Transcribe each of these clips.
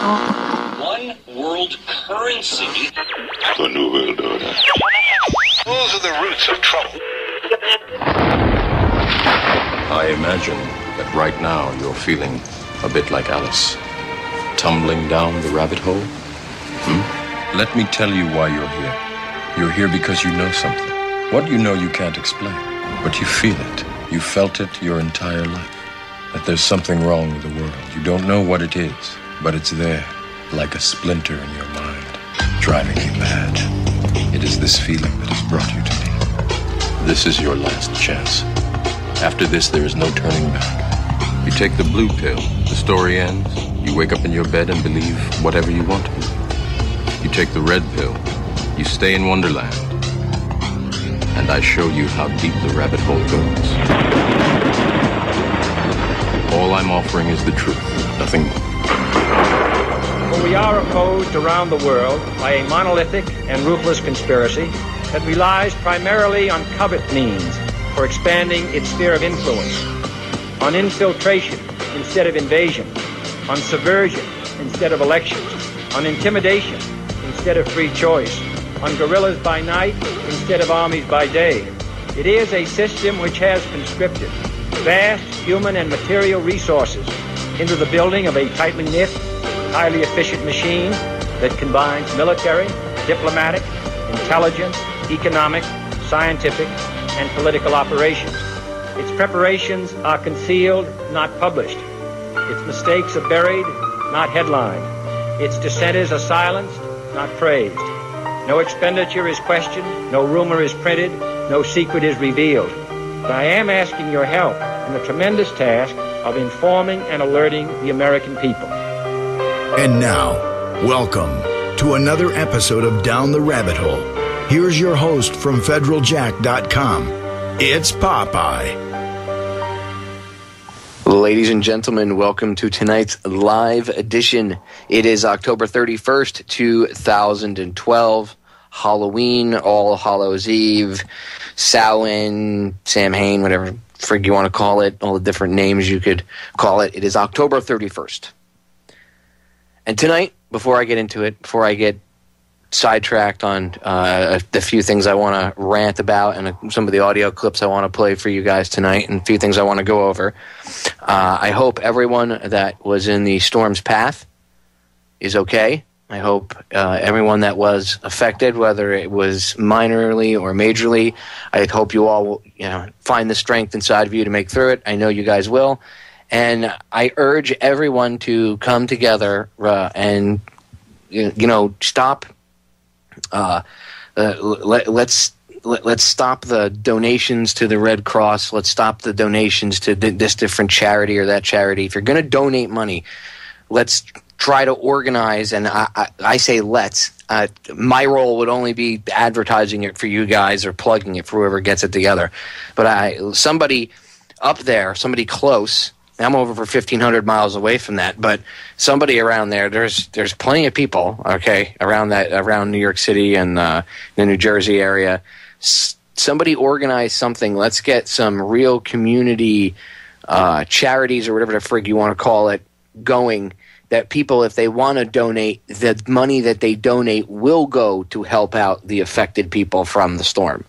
One world currency. The New World Order. Those are the roots of trouble. I imagine that right now you're feeling a bit like Alice, tumbling down the rabbit hole. Let me tell you why you're here. You're here because you know something. What you know you can't explain, but you feel it. You felt it your entire life. That there's something wrong with the world. You don't know what it is, but it's there, like a splinter in your mind, driving you mad. It is this feeling that has brought you to me. This is your last chance. After this, there is no turning back. You take the blue pill, the story ends. You wake up in your bed and believe whatever you want to believe. You take the red pill, you stay in Wonderland, and I show you how deep the rabbit hole goes. All I'm offering is the truth, nothing more. For we are opposed around the world by a monolithic and ruthless conspiracy that relies primarily on covert means for expanding its sphere of influence, on infiltration instead of invasion, on subversion instead of elections, on intimidation instead of free choice, on guerrillas by night instead of armies by day. It is a system which has conscripted vast human and material resources into the building of a tightly knit, highly efficient machine that combines military, diplomatic, intelligence, economic, scientific, and political operations. Its preparations are concealed, not published. Its mistakes are buried, not headlined. Its dissenters are silenced, not praised. No expenditure is questioned, no rumor is printed, no secret is revealed. But I am asking your help in the tremendous task of informing and alerting the American people. And now, welcome to another episode of Down the Rabbit Hole. Here's your host from federaljack.com. It's Popeye. Ladies and gentlemen, welcome to tonight's live edition. It is October 31st, 2012, Halloween, All Hallows Eve, Samhain, whatever frig you want to call it, all the different names you could call it. It is October 31st. And tonight, before I get into it, before I get sidetracked on the few things I want to rant about and some of the audio clips I want to play for you guys tonight and a few things I want to go over, I hope everyone that was in the storm's path is okay. I hope everyone that was affected, whether it was minorly or majorly, I hope you all will, find the strength inside of you to make through it. I know you guys will. And I urge everyone to come together and, stop. Let's stop the donations to the Red Cross. Let's stop the donations to this different charity or that charity. If you're going to donate money, let's try to organize. And I say let's. My role would only be advertising it for you guys or plugging it for whoever gets it together. But somebody up there, somebody close. I'm over for 1,500 miles away from that, but somebody around there, there's plenty of people, okay, around New York City and the New Jersey area. Somebody organize something. Let's get some real community charities or whatever the frig you want to call it going, that people, if they want to donate, the money that they donate will go to help out the affected people from the storm.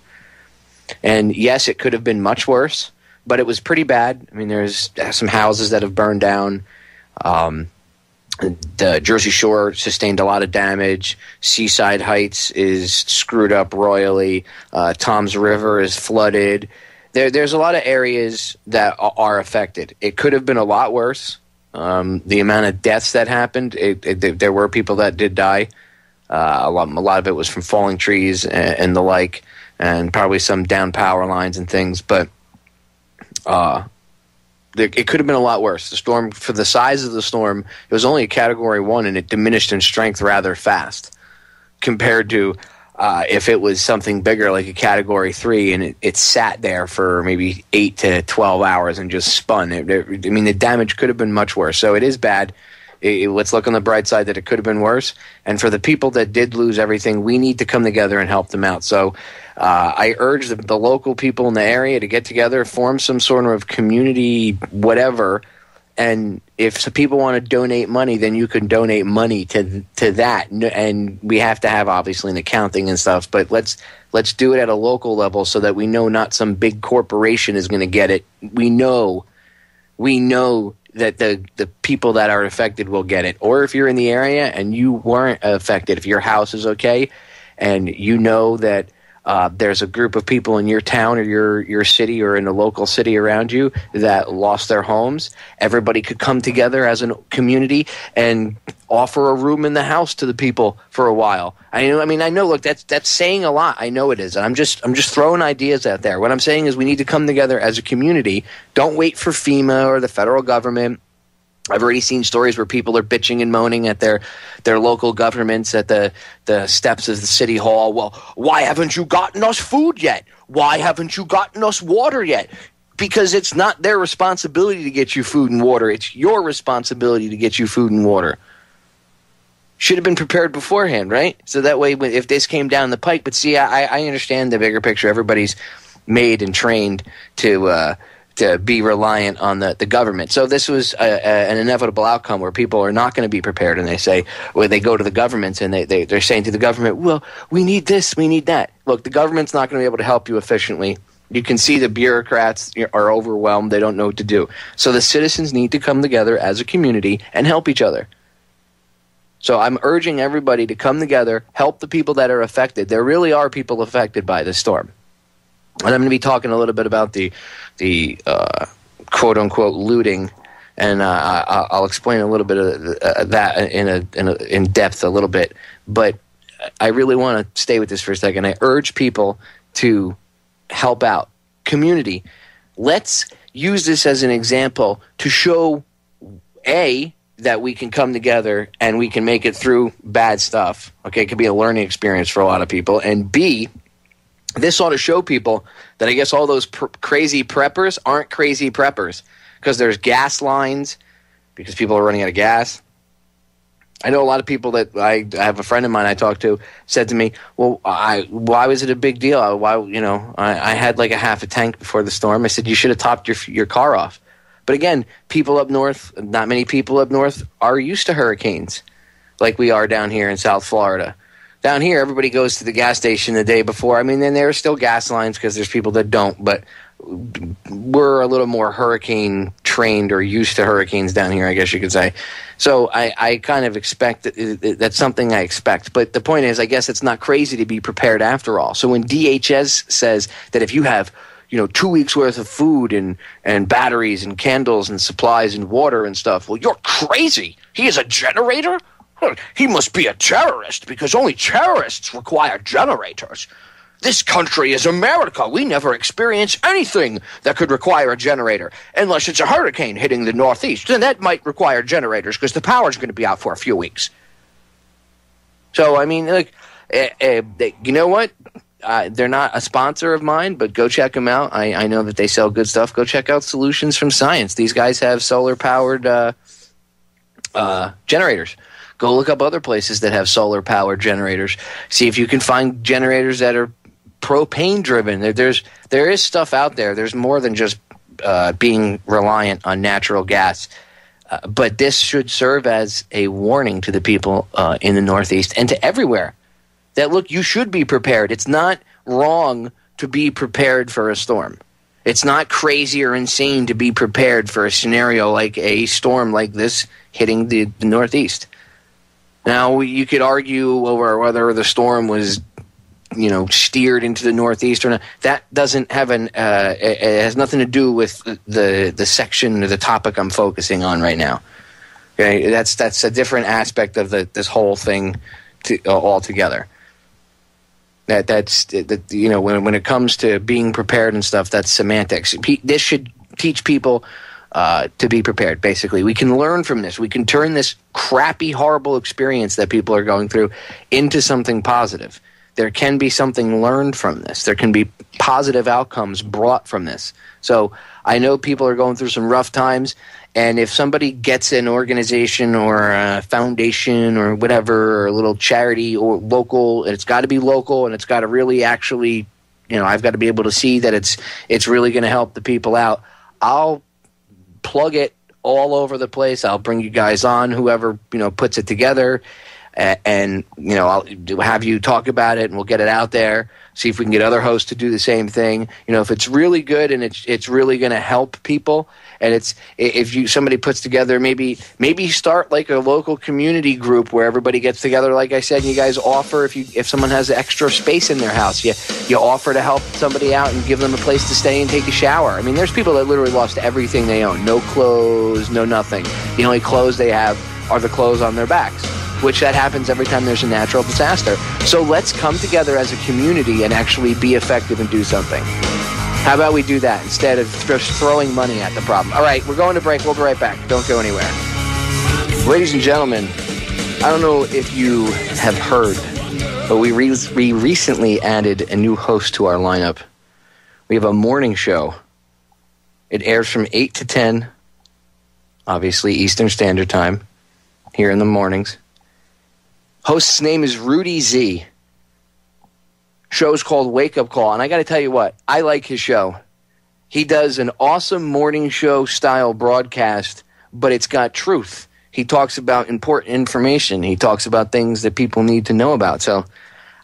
And yes, it could have been much worse. But it was pretty bad. I mean, there's some houses that have burned down. The Jersey Shore sustained a lot of damage. Seaside Heights is screwed up royally. Tom's River is flooded. There's a lot of areas that are affected. It could have been a lot worse. The amount of deaths that happened, there were people that did die. A lot of it was from falling trees and the like, and probably some down power lines and things. But it could have been a lot worse. The storm, for the size of the storm, it was only a Category 1, and it diminished in strength rather fast compared to if it was something bigger like a Category 3 and it sat there for maybe 8 to 12 hours and just spun. The damage could have been much worse. So it is bad. Let's look on the bright side that it could have been worse. And for the people that did lose everything, we need to come together and help them out. So I urge the local people in the area to get together, form some sort of community whatever, And if some people want to donate money, then you can donate money to that. And we have to have, obviously, an accounting and stuff. But let's do it at a local level so that we know not some big corporation is going to get it. We know that the people that are affected will get it. Or if you're in the area and you weren't affected, if your house is okay and you know that there's a group of people in your town or your city or in a local city around you that lost their homes, everybody could come together as a community and offer a room in the house to the people for a while. I know. Look, that's saying a lot. I know it is. And I'm just throwing ideas out there. What I'm saying is we need to come together as a community. Don't wait for FEMA or the federal government. I've already seen stories where people are bitching and moaning at their local governments at the steps of the city hall. Well, why haven't you gotten us food yet? Why haven't you gotten us water yet? Because it's not their responsibility to get you food and water. It's your responsibility to get you food and water. Should have been prepared beforehand, right? So that way, if this came down the pike. But see, I understand the bigger picture. Everybody's made and trained to be reliant on the government. So this was an inevitable outcome where people are not going to be prepared, and they go to the governments and they're saying to the government, well, we need this, we need that. Look, the government's not going to be able to help you efficiently. You can see the bureaucrats are overwhelmed. They don't know what to do. So the citizens need to come together as a community and help each other. So I'm urging everybody to come together, help the people that are affected. There really are people affected by this storm. And I'm going to be talking a little bit about the quote-unquote looting, and I'll explain a little bit of that in depth a little bit. But I really want to stay with this for a second. I urge people to help out. Community. Let's use this as an example to show, A, that we can come together and we can make it through bad stuff. Okay, it could be a learning experience for a lot of people. And B, this ought to show people that I guess all those crazy preppers aren't crazy preppers, because there's gas lines because people are running out of gas. I know a lot of people that I have a friend of mine I talked to said to me, well, why was it a big deal? I had like a half a tank before the storm. I said, you should have topped your car off. But again, people up north, not many people up north are used to hurricanes like we are down here in South Florida. Down here, everybody goes to the gas station the day before. I mean, then there are still gas lines because there's people that don't, but we're a little more hurricane trained or used to hurricanes down here, I guess you could say. So I kind of expect that's something I expect. But the point is, I guess it's not crazy to be prepared after all. So when DHS says that if you have 2 weeks worth of food and batteries and candles and supplies and water and stuff, well, you're crazy. He is a generator? He must be a terrorist because only terrorists require generators. This country is America. We never experience anything that could require a generator unless it's a hurricane hitting the Northeast. Then that might require generators because the power's going to be out for a few weeks. So, I mean, you know what? They're not a sponsor of mine, but go check them out. I know that they sell good stuff. Go check out Solutions from Science. These guys have solar-powered generators. Go look up other places that have solar-powered generators. See if you can find generators that are propane-driven. There is stuff out there. There's more than just being reliant on natural gas. But this should serve as a warning to the people in the Northeast and to everywhere that, look, you should be prepared. It's not wrong to be prepared for a storm. It's not crazy or insane to be prepared for a scenario like a storm like this hitting the Northeast. Now, you could argue over whether the storm was, steered into the Northeast or not. That doesn't have it has nothing to do with the section or the topic I'm focusing on right now. Okay, that's a different aspect of this whole thing altogether. When it comes to being prepared and stuff, that's semantics. This should teach people to be prepared, basically. We can learn from this. We can turn this crappy, horrible experience that people are going through into something positive. There can be something learned from this. There can be positive outcomes brought from this. So I know people are going through some rough times, and if somebody gets an organization or a foundation or whatever, or a little charity or local, and it's got to be local, and it's got to really actually, I've got to be able to see that it's really going to help the people out, I'll plug it all over the place. I'll bring you guys on, whoever, puts it together. And I'll have you talk about it, and we'll get it out there. See if we can get other hosts to do the same thing. If it's really good and it's really going to help people, and if somebody puts together, maybe start like a local community group where everybody gets together. Like I said, and you guys offer if someone has extra space in their house, you offer to help somebody out and give them a place to stay and take a shower. I mean, there's people that literally lost everything they own, no clothes, no nothing. The only clothes they have are the clothes on their backs, which that happens every time there's a natural disaster. So let's come together as a community and actually be effective and do something. How about we do that instead of just throwing money at the problem? All right, we're going to break. We'll be right back. Don't go anywhere. Ladies and gentlemen, I don't know if you have heard, but we recently added a new host to our lineup. We have a morning show. It airs from 8 to 10, obviously Eastern Standard Time, here in the mornings. Host's name is Rudy Z. Show's called Wake Up Call. And I got to tell you what, I like his show. He does an awesome morning show style broadcast, but it's got truth. He talks about important information. He talks about things that people need to know about. So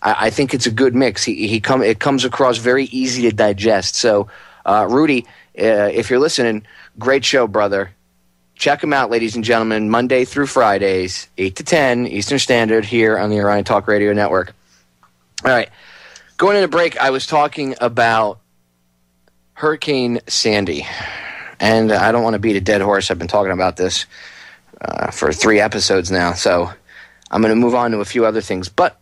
I think it's a good mix. It comes across very easy to digest. So Rudy, if you're listening, great show, brother. Check them out, ladies and gentlemen, Monday through Fridays, 8 to 10 Eastern Standard here on the Orion Talk Radio Network. All right. Going into break, I was talking about Hurricane Sandy. And I don't want to beat a dead horse. I've been talking about this for 3 episodes now. So I'm going to move on to a few other things. But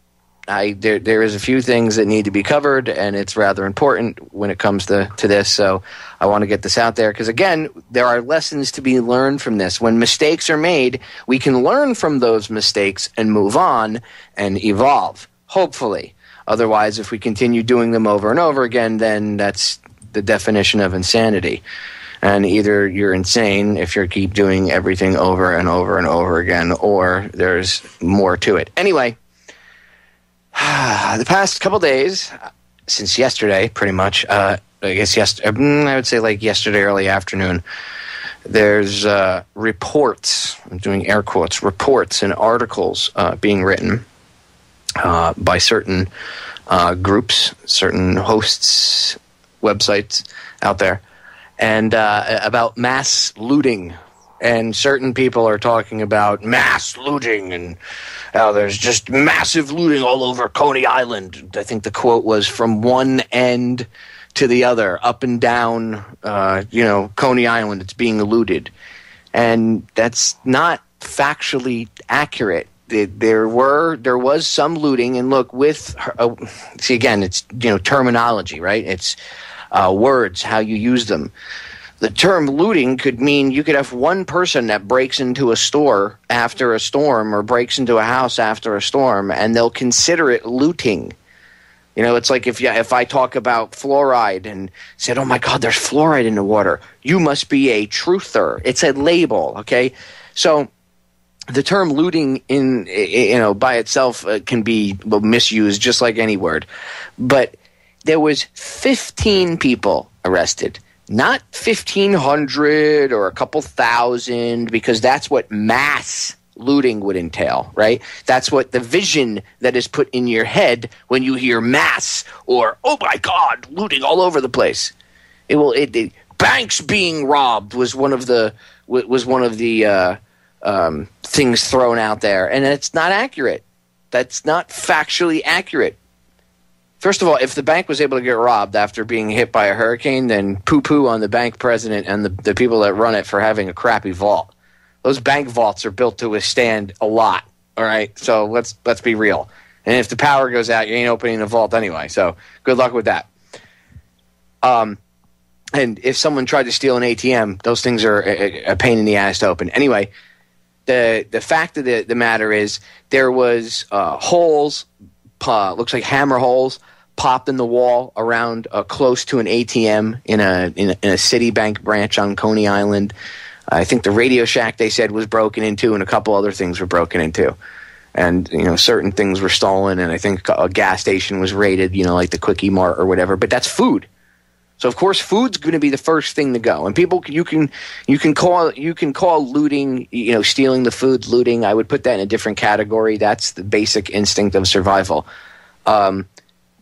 there is a few things that need to be covered, and it's rather important when it comes to this. So I want to get this out there because, again, there are lessons to be learned from this. When mistakes are made, we can learn from those mistakes and move on and evolve, hopefully. Otherwise, if we continue doing them over and over again, then that's the definition of insanity. And either you're insane if you keep doing everything over and over and over again, or there's more to it. Anyway, the past couple days, since yesterday, pretty much, I would say like yesterday early afternoon, there's reports, I'm doing air quotes, reports and articles being written by certain groups, certain hosts, websites out there, and about mass looting. And certain people are talking about mass looting and how there's just massive looting all over Coney Island. I think the quote was from one end to the other, up and down, Coney Island, it's being looted. And that's not factually accurate. There was some looting, and look, again, it's terminology, right? It's words, how you use them. The term looting could mean you could have one person that breaks into a store after a storm or breaks into a house after a storm, and they'll consider it looting. It's like if I talk about fluoride and said, oh, my God, there's fluoride in the water, you must be a truther. It's a label, okay? So the term looting by itself can be misused just like any word. But there was 15 people arrested. Not 1,500 or a couple thousand, because that's what mass looting would entail, right? That's what the vision that is put in your head when you hear mass or, oh my God, looting all over the place. Banks being robbed was one of the things thrown out there, and it's not accurate. That's not factually accurate. First of all, if the bank was able to get robbed after being hit by a hurricane, then poo-poo on the bank president and the people that run it for having a crappy vault. Those bank vaults are built to withstand a lot, all right? So let's be real. And if the power goes out, you ain't opening the vault anyway, so good luck with that. And if someone tried to steal an ATM, those things are a pain in the ass to open. Anyway, the fact of the matter is there was holes, looks like hammer holes, popped in the wall around close to an ATM in a Citibank branch on Coney Island. I think the Radio Shack, they said, was broken into, and a couple other things were broken into. And, certain things were stolen, and I think a gas station was raided, like the Quickie Mart or whatever. But that's food. So of course, food's going to be the first thing to go. And people, you can call looting, stealing the food, looting. I would put that in a different category. That's the basic instinct of survival.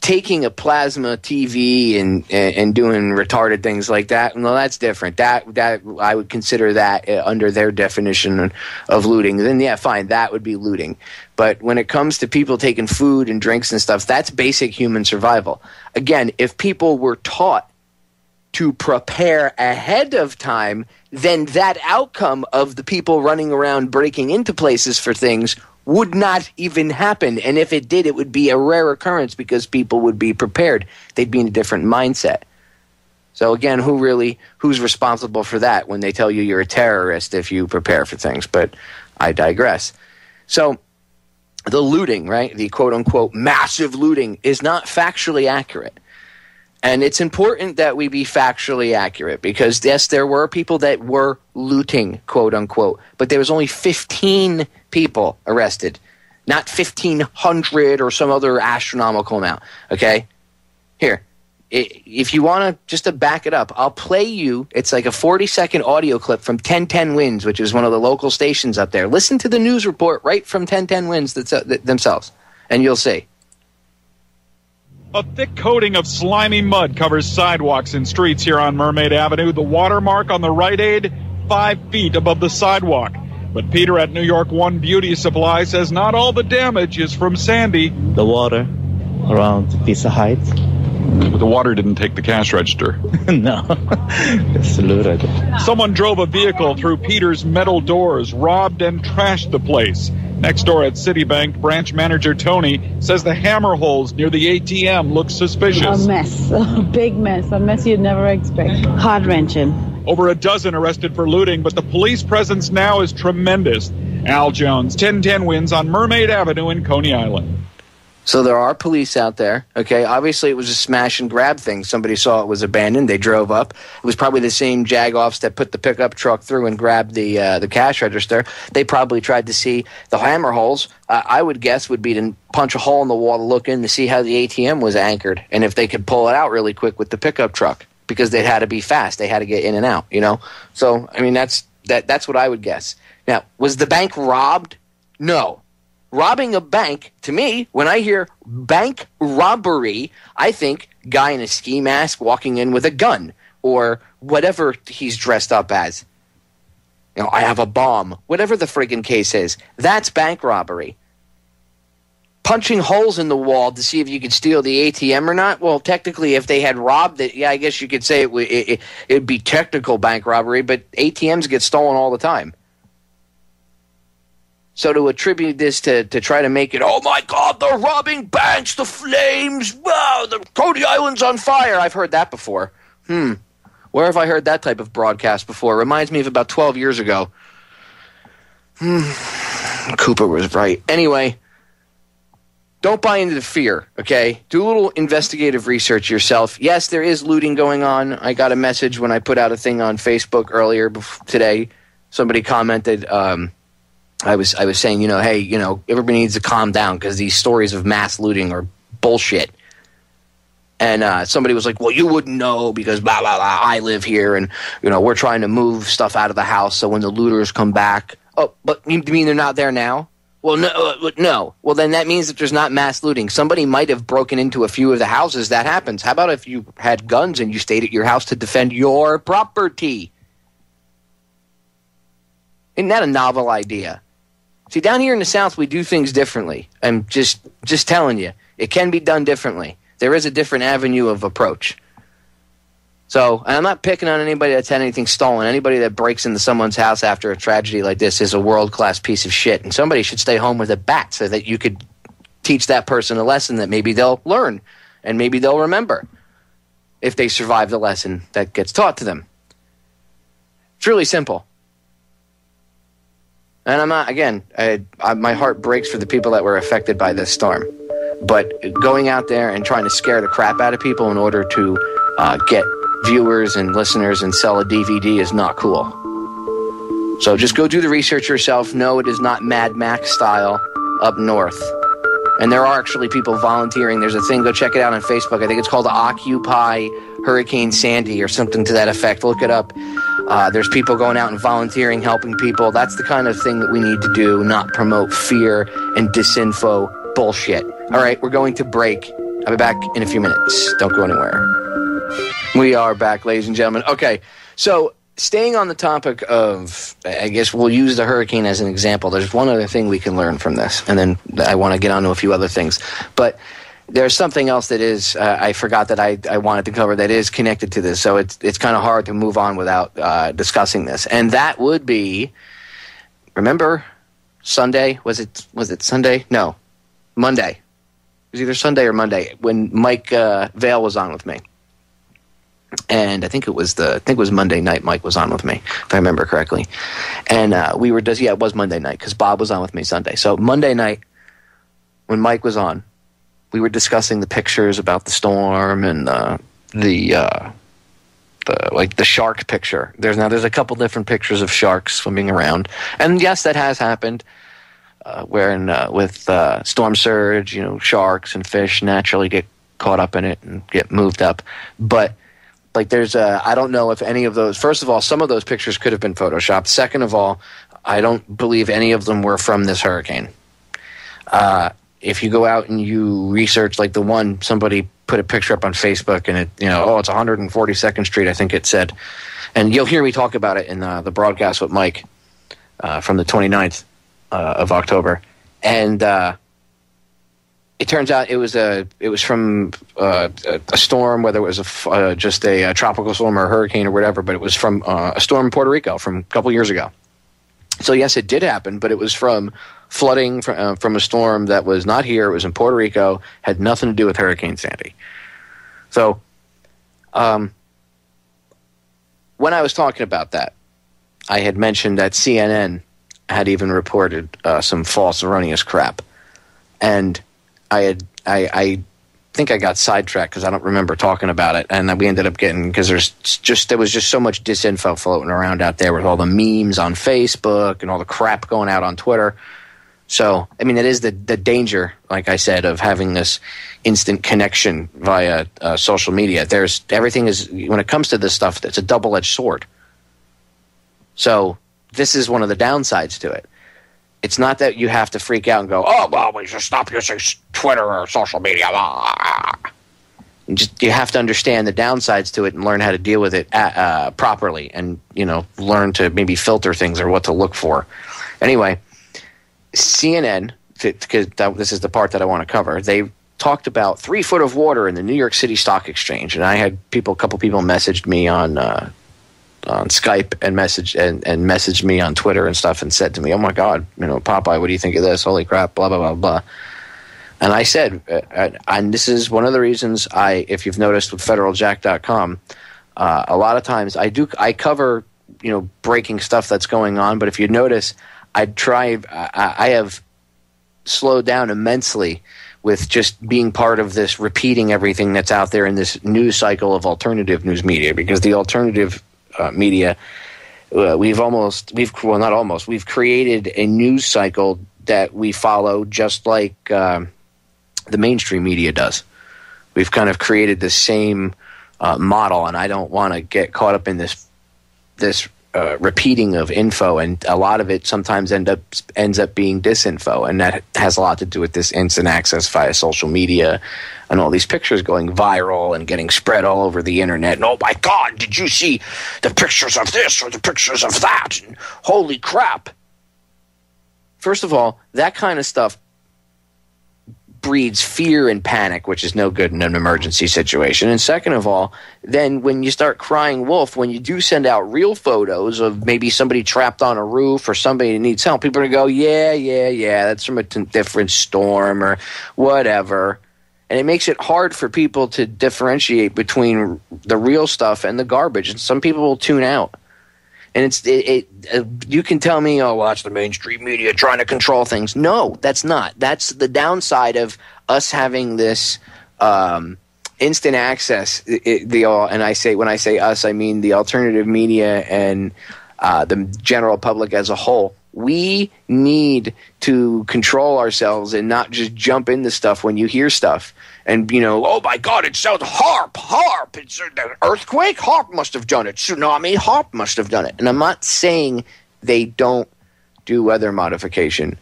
Taking a plasma TV and doing retarded things like that, well, that's different. That I would consider that under their definition of looting. Then yeah, fine, that would be looting. But when it comes to people taking food and drinks and stuff, that's basic human survival. Again, if people were taught to prepare ahead of time, then that outcome of the people running around breaking into places for things would not even happen. And if it did, it would be a rare occurrence because people would be prepared. They'd be in a different mindset. So again, who's responsible for that when they tell you you're a terrorist if you prepare for things? But I digress. So the looting, right, the quote-unquote massive looting is not factually accurate. And it's important that we be factually accurate because, yes, there were people that were looting, quote-unquote, but there was only 15 people arrested, not 1,500 or some other astronomical amount, okay? Here, if you want to, just to back it up, I'll play you, it's like a 40-second audio clip from 1010 Wins, which is one of the local stations up there. Listen to the news report right from 1010 Wins themselves, and you'll see. A thick coating of slimy mud covers sidewalks and streets here on Mermaid Avenue. The watermark on the Rite Aid, 5 feet above the sidewalk. But Peter at New York One Beauty Supply says not all the damage is from Sandy. The water around Pizza Heights. But the water didn't take the cash register. No, it's looted. Someone drove a vehicle through Peter's metal doors, robbed and trashed the place. Next door at Citibank, branch manager Tony says the hammer holes near the ATM look suspicious. A mess, a big mess, a mess you'd never expect. Heart-wrenching. Over a dozen arrested for looting, but the police presence now is tremendous. Al Jones, 1010 Wins on Mermaid Avenue in Coney Island. So there are police out there, okay? Obviously, it was a smash and grab thing. Somebody saw it was abandoned. They drove up. It was probably the same jag-offs that put the pickup truck through and grabbed the cash register. They probably tried to see the hammer holes. I would guess would be to punch a hole in the wall to look in to see how the ATM was anchored and if they could pull it out really quick with the pickup truck because they had to be fast. They had to get in and out, So, I mean, that's what I would guess. Now, was the bank robbed? No. Robbing a bank, to me, when I hear bank robbery, I think guy in a ski mask walking in with a gun or whatever he's dressed up as. I have a bomb. Whatever the friggin' case is, that's bank robbery. Punching holes in the wall to see if you could steal the ATM or not, well, technically, if they had robbed it, yeah, I guess you could say it'd be technical bank robbery, but ATMs get stolen all the time. So to attribute this to try to make it, oh my God, they're robbing banks, the flames, wow, the Coney Island's on fire. I've heard that before. Where have I heard that type of broadcast before? Reminds me of about 12 years ago. Cooper was right. Anyway, don't buy into the fear, okay? Do a little investigative research yourself. Yes, there is looting going on. I got a message when I put out a thing on Facebook earlier today. Somebody commented, I was saying, hey, everybody needs to calm down because these stories of mass looting are bullshit. And somebody was like, well, you wouldn't know because blah, blah, blah, I live here and, we're trying to move stuff out of the house so when the looters come back. Oh, but you mean they're not there now? Well, no. Well, then that means that there's not mass looting. Somebody might have broken into a few of the houses. That happens. How about if you had guns and you stayed at your house to defend your property? Isn't that a novel idea? See, down here in the South, we do things differently. I'm just telling you, it can be done differently. There is a different avenue of approach. So, and I'm not picking on anybody that's had anything stolen. Anybody that breaks into someone's house after a tragedy like this is a world-class piece of shit. And somebody should stay home with a bat so that you could teach that person a lesson that maybe they'll learn and maybe they'll remember if they survive the lesson that gets taught to them. It's really simple. And I'm not, again, my heart breaks for the people that were affected by this storm. But going out there and trying to scare the crap out of people in order to get viewers and listeners and sell a DVD is not cool. So just go do the research yourself. No, it is not Mad Max style up north. And there are actually people volunteering. There's a thing, go check it out on Facebook. I think it's called Occupy Hurricane Sandy or something to that effect. Look it up. There's people going out and volunteering, helping people. That's the kind of thing that we need to do, not promote fear and disinfo bullshit. All right, we're going to break. I'll be back in a few minutes. Don't go anywhere. We are back, ladies and gentlemen. Okay, so staying on the topic of, I guess we'll use the hurricane as an example. There's one other thing we can learn from this, and then I want to get on to a few other things. But there's something else that is, I forgot that I wanted to cover that is connected to this, so it's kind of hard to move on without discussing this. And that would be, remember Sunday? Was it Sunday? No, Monday. It was either Sunday or Monday when Mike Vail was on with me. And I think it was Monday night Mike was on with me, if I remember correctly. And it was Monday night because Bob was on with me Sunday. So Monday night when Mike was on, we were discussing the pictures about the storm and the shark picture. There's a couple different pictures of sharks swimming around. And yes, that has happened. With storm surge, sharks and fish naturally get caught up in it and get moved up. But I don't know if any of those, first of all, some of those pictures could have been photoshopped. Second of all, I don't believe any of them were from this hurricane. If you go out and you research, like the one, somebody put a picture up on Facebook and it's 142nd Street, I think it said. And you'll hear me talk about it in the broadcast with Mike from the 29th of October. And it turns out it was from a storm, whether it was just a tropical storm or a hurricane or whatever, but it was from a storm in Puerto Rico from a couple years ago. So yes, it did happen, but it was from flooding from a storm that was not here. It was in Puerto Rico, had nothing to do with Hurricane Sandy. So when I was talking about that, I had mentioned that CNN had even reported some false, erroneous crap. And I think I got sidetracked because I don't remember talking about it, and we ended up getting, because there was just so much disinfo floating around out there with all the memes on Facebook and all the crap going out on Twitter. So, I mean, it is the danger, like I said, of having this instant connection via social media. Everything is, when it comes to this stuff, it's a double-edged sword. So this is one of the downsides to it. It's not that you have to freak out and go, oh, well, we should stop using Twitter or social media. You have to understand the downsides to it and learn how to deal with it properly and, learn to maybe filter things or what to look for. Anyway, CNN, because this is the part that I want to cover, they talked about 3 foot of water in the New York City Stock Exchange. And I had a couple people messaged me on Skype and messaged me on Twitter and stuff and said to me, oh my God, Popeye, what do you think of this? Holy crap, blah, blah, blah, blah. And I said, and this is one of the reasons if you've noticed with federaljack.com, a lot of times I cover, breaking stuff that's going on. But if you notice, I have slowed down immensely with just being part of this, repeating everything that's out there in this news cycle of alternative news media, because the alternative media, we've created a news cycle that we follow just like the mainstream media does. We've kind of created the same model, and I don't want to get caught up in this repeating of info, and a lot of it sometimes ends up being disinfo, and that has a lot to do with this instant access via social media and all these pictures going viral and getting spread all over the internet. And oh my God, did you see the pictures of this or the pictures of that? And holy crap. First of all, that kind of stuff breeds fear and panic, which is no good in an emergency situation. And second of all, then when you start crying wolf, when you do send out real photos of maybe somebody trapped on a roof or somebody that needs help, people are going to go, yeah, that's from a different storm or whatever. And it makes it hard for people to differentiate between the real stuff and the garbage. And some people will tune out. And you can tell me, oh, watch the mainstream media trying to control things. No, that's not. That's the downside of us having this instant access. When I say us, I mean the alternative media and the general public as a whole. we need to control ourselves and not just jump into stuff when you hear stuff. And, oh my God, it sounds HAARP. It's an earthquake? HAARP must have done it. Tsunami? HAARP must have done it. And I'm not saying they don't do weather modification.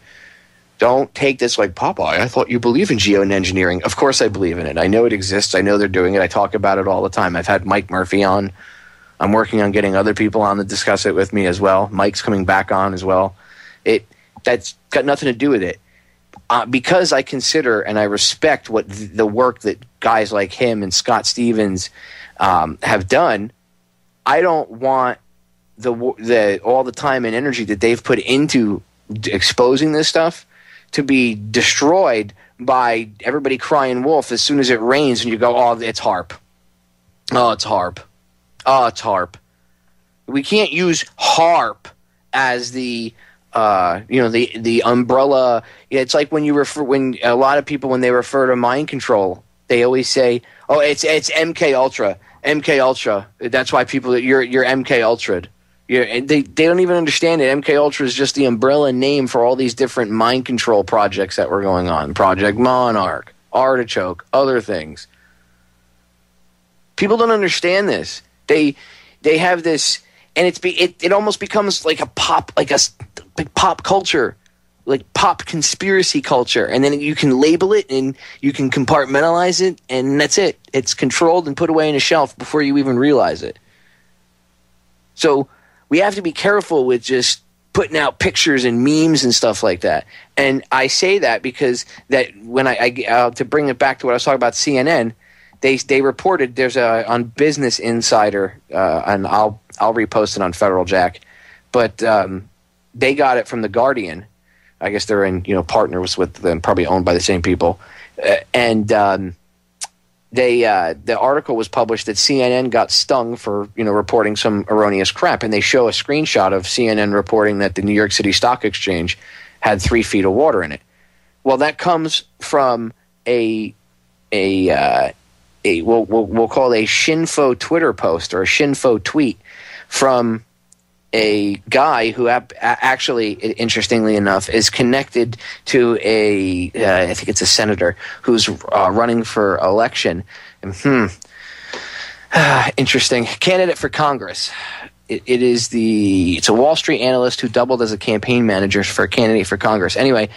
Don't take this like, Popeye, I thought you believe in geoengineering. Of course I believe in it. I know it exists. I know they're doing it. I talk about it all the time. I've had Mike Murphy on. I'm working on getting other people on to discuss it with me as well. Mike's coming back on as well. That's got nothing to do with it. Because I consider and I respect what the work that guys like him and Scott Stevens have done, I don't want all the time and energy that they've put into exposing this stuff to be destroyed by everybody crying wolf as soon as it rains and you go, oh, it's HAARP. Oh, it's HAARP. Oh, it's HAARP. We can't use HAARP as the umbrella. It's like when a lot of people, when they refer to mind control, they always say, oh, it's MK Ultra. MK Ultra. That's why people, you're MK Ultra. They don't even understand it. MK Ultra is just the umbrella name for all these different mind control projects that were going on. Project Monarch, Artichoke, other things. People don't understand this. They have this, and it almost becomes like a pop culture, like pop conspiracy culture, and then you can label it and you can compartmentalize it, and that's it. It's controlled and put away in a shelf before you even realize it. So we have to be careful with just putting out pictures and memes and stuff like that. And I say that because that when I to bring it back to what I was talking about CNN, they reported there's on Business Insider, and I'll repost it on Federal Jack, but they got it from The Guardian. I guess they're in partners with them, probably owned by the same people, and the article was published that CNN got stung for reporting some erroneous crap, and they show a screenshot of CNN reporting that the New York City Stock Exchange had 3 feet of water in it. Well, that comes from we'll call it a Shinfo Twitter post or a Shinfo tweet from a guy who actually, interestingly enough, is connected to I think it's a senator who's running for election. Interesting. Candidate for Congress. It's a Wall Street analyst who doubled as a campaign manager for a candidate for Congress. Anyway,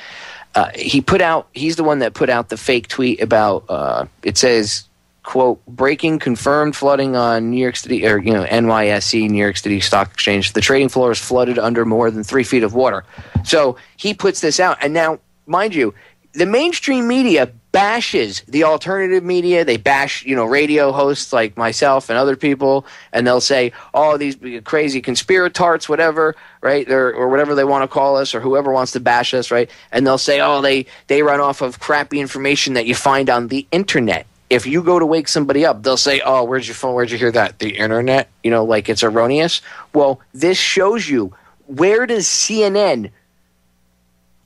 he's the one that put out the fake tweet about, it says, quote, breaking confirmed flooding on New York City, or NYSE, New York City Stock Exchange. The trading floor is flooded under more than 3 feet of water. So he puts this out, and now, mind you, the mainstream media bashes the alternative media. They bash, radio hosts like myself and other people, and they'll say, oh, these crazy conspiratards, whatever, right, or whatever they want to call us, or whoever wants to bash us, right, and they'll say, oh, they run off of crappy information that you find on the internet. If you go to wake somebody up, they'll say, oh, where's your phone? Where'd you hear that? The internet? Like it's erroneous. Well, this shows you, where does CNN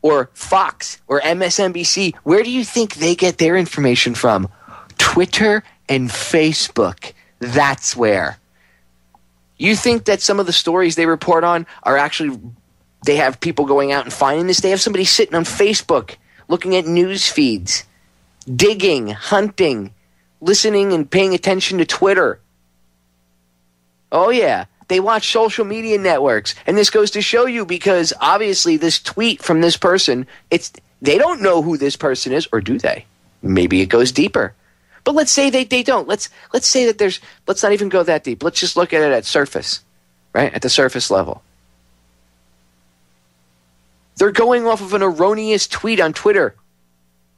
or Fox or MSNBC, where do you think they get their information from? Twitter and Facebook. That's where. You think that some of the stories they report on are actually, they have people going out and finding this? They have somebody sitting on Facebook looking at news feeds, digging, hunting, listening and paying attention to Twitter. Oh yeah, they watch social media networks, and this goes to show you, because obviously this tweet from this person, they don't know who this person is, or do they? Maybe it goes deeper. But let's say they don't. Let's say that let's not even go that deep. Let's just look at it at surface, right? At the surface level. They're going off of an erroneous tweet on Twitter.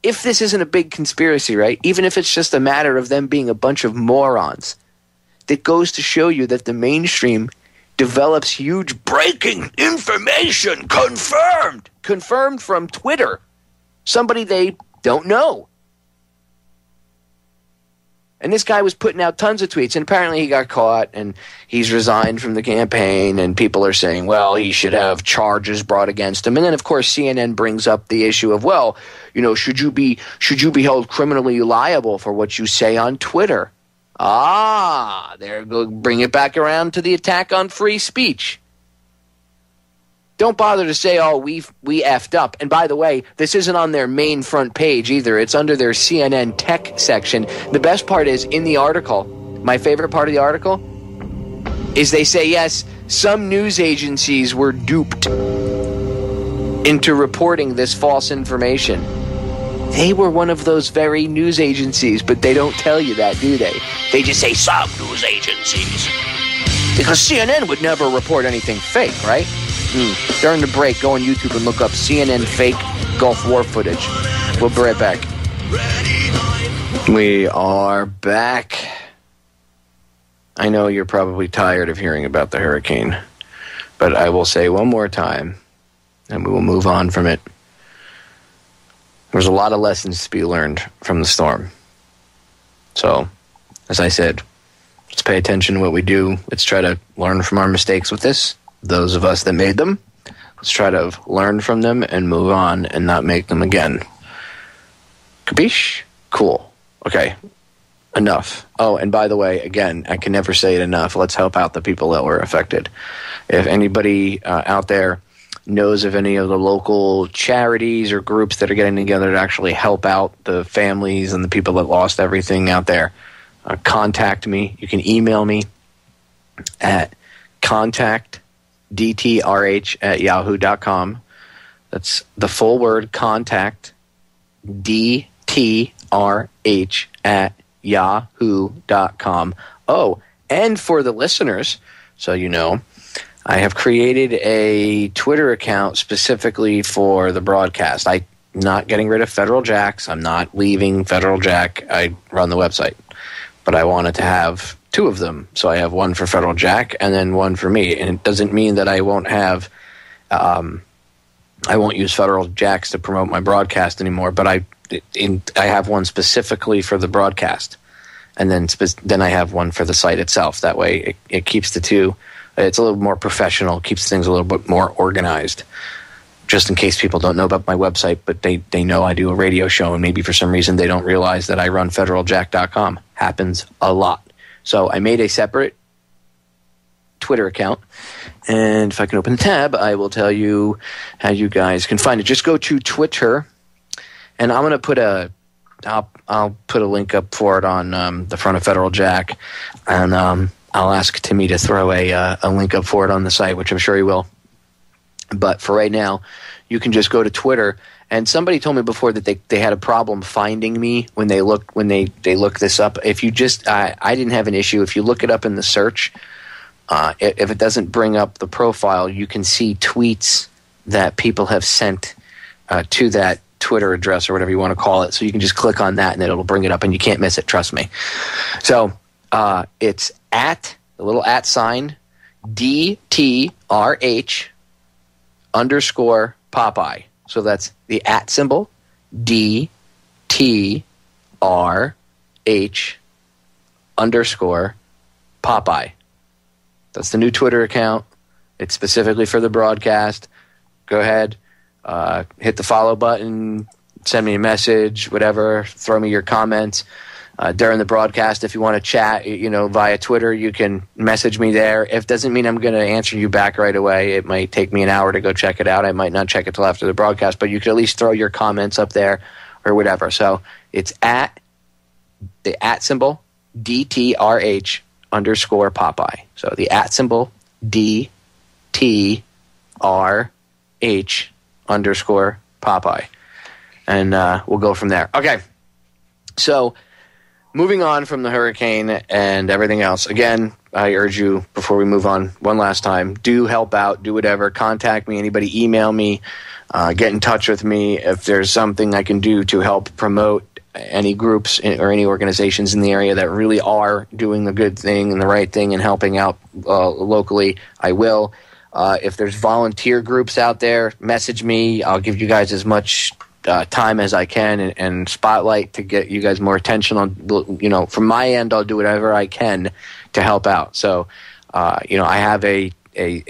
If this isn't a big conspiracy, right, even if it's just a matter of them being a bunch of morons, that goes to show you that the mainstream develops huge breaking information, confirmed from Twitter, somebody they don't know. And this guy was putting out tons of tweets, and apparently he got caught, and he's resigned from the campaign, and people are saying, well, he should have charges brought against him. And then, of course, CNN brings up the issue of, well, should you be held criminally liable for what you say on Twitter? They're going to bring it back around to the attack on free speech. don't bother to say, oh, we effed up. And by the way, this isn't on their main front page either. It's under their CNN tech section. The best part is in the article, my favorite part of the article, is they say, yes, some news agencies were duped into reporting this false information. They were one of those very news agencies, but they don't tell you that, do they? They just say some news agencies. Because CNN would never report anything fake, right? During the break, go on YouTube and look up CNN fake Gulf War footage. We'll be right back. We are back. I know you're probably tired of hearing about the hurricane, but I will say one more time, and we will move on from it. There's a lot of lessons to be learned from the storm. So, as I said, let's pay attention to what we do. Let's try to learn from our mistakes with this. Those of us that made them, let's try to learn from them and move on and not make them again. Capiche? Cool. Okay. Enough. Oh, and by the way, again, I can never say it enough. Let's help out the people that were affected. If anybody out there knows of any of the local charities or groups that are getting together to actually help out the families and the people that lost everything out there, contact me. You can email me at contactdtrh@yahoo.com. That's the full word, contact dtrh@yahoo.com. Oh, and for the listeners, so you know, I have created a Twitter account specifically for the broadcast. I'm not getting rid of Federal Jacks. I'm not leaving Federal Jack. I run the website. But I wanted to have two of them. So I have one for Federal Jack and then one for me. And it doesn't mean that I won't have I won't use Federal Jacks to promote my broadcast anymore, but I have one specifically for the broadcast. And then I have one for the site itself. That way it keeps the two. It's a little more professional, keeps things a little bit more organized. Just in case people don't know about my website, but they know I do a radio show, and maybe for some reason they don't realize that I run federaljack.com. Happens a lot. So I made a separate Twitter account, and if I can open the tab, I will tell you how you guys can find it. Just go to Twitter, and I'm going to put I'll put a link up for it on the front of Federal Jack, and I'll ask Timmy to throw a link up for it on the site, which I'm sure he will. But for right now, you can just go to Twitter. And somebody told me before that they had a problem finding me when they look this up. If you just I didn't have an issue. If you look it up in the search, if it doesn't bring up the profile, you can see tweets that people have sent to that Twitter address or whatever you want to call it. So you can just click on that and it'll bring it up, and you can't miss it. Trust me. So it's at the little @ DTRH_Popeye. So that's the @ symbol, DTRH_Popeye. That's the new Twitter account. It's specifically for the broadcast. Go ahead, hit the follow button, send me a message, whatever, throw me your comments. During the broadcast, if you want to chat, via Twitter, you can message me there. It doesn't mean I'm going to answer you back right away. It might take me an hour to go check it out. I might not check it till after the broadcast, but you can at least throw your comments up there or whatever. So it's at the @ symbol, DTRH_Popeye. So the @ symbol, DTRH_Popeye. And we'll go from there. Okay. So moving on from the hurricane and everything else, again, I urge you, before we move on one last time, do help out, do whatever, contact me, anybody, email me, get in touch with me if there's something I can do to help promote any groups or any organizations in the area that really are doing the good thing and the right thing and helping out locally. I will. If there's volunteer groups out there, message me. I'll give you guys as much time as I can and spotlight to get you guys more attention on, from my end, I'll do whatever I can to help out. So, I have a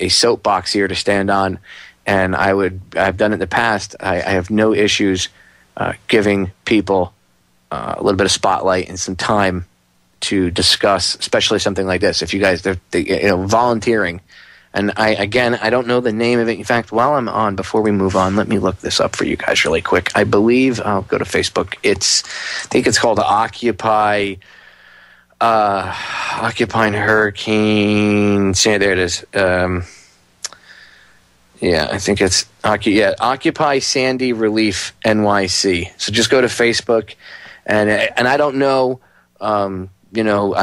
soapbox here to stand on, and I've done it in the past. I have no issues giving people a little bit of spotlight and some time to discuss, especially something like this. If you guys, volunteering, And I don't know the name of it. In fact, while I'm on, before we move on, let me look this up for you guys really quick. I believe I'll go to Facebook. I think it's called Occupying Hurricane. See, there it is. Yeah, I think it's Occupy Sandy Relief NYC. So just go to Facebook, and I don't know. I'm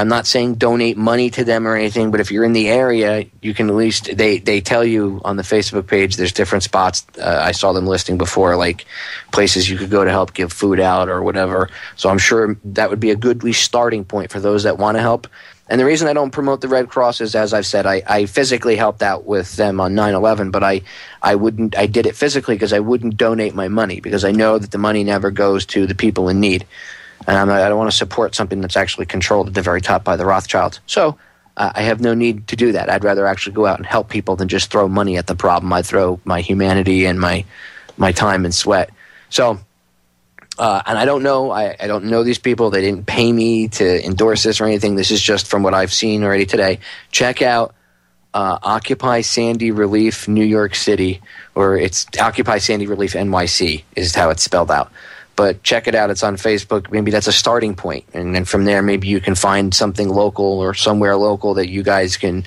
not saying donate money to them or anything, but if you're in the area, you can at least, they tell you on the Facebook page, there's different spots. I saw them listing before, like places you could go to help give food out or whatever. So I'm sure that would be a good starting point for those that want to help. And the reason I don't promote the Red Cross is, as I've said, I physically helped out with them on 9/11, but I did it physically because I wouldn't donate my money, because I know that the money never goes to the people in need. And I don't want to support something that's actually controlled at the very top by the Rothschilds. So I have no need to do that. I'd rather actually go out and help people than just throw money at the problem. I throw my humanity and my time and sweat. So, and I don't know. I don't know these people. They didn't pay me to endorse this or anything. This is just from what I've seen already today. Check out Occupy Sandy Relief New York City, or it's Occupy Sandy Relief NYC is how it's spelled out. But check it out. It's on Facebook. Maybe that's a starting point. And then from there, maybe you can find something local or somewhere local that you guys can,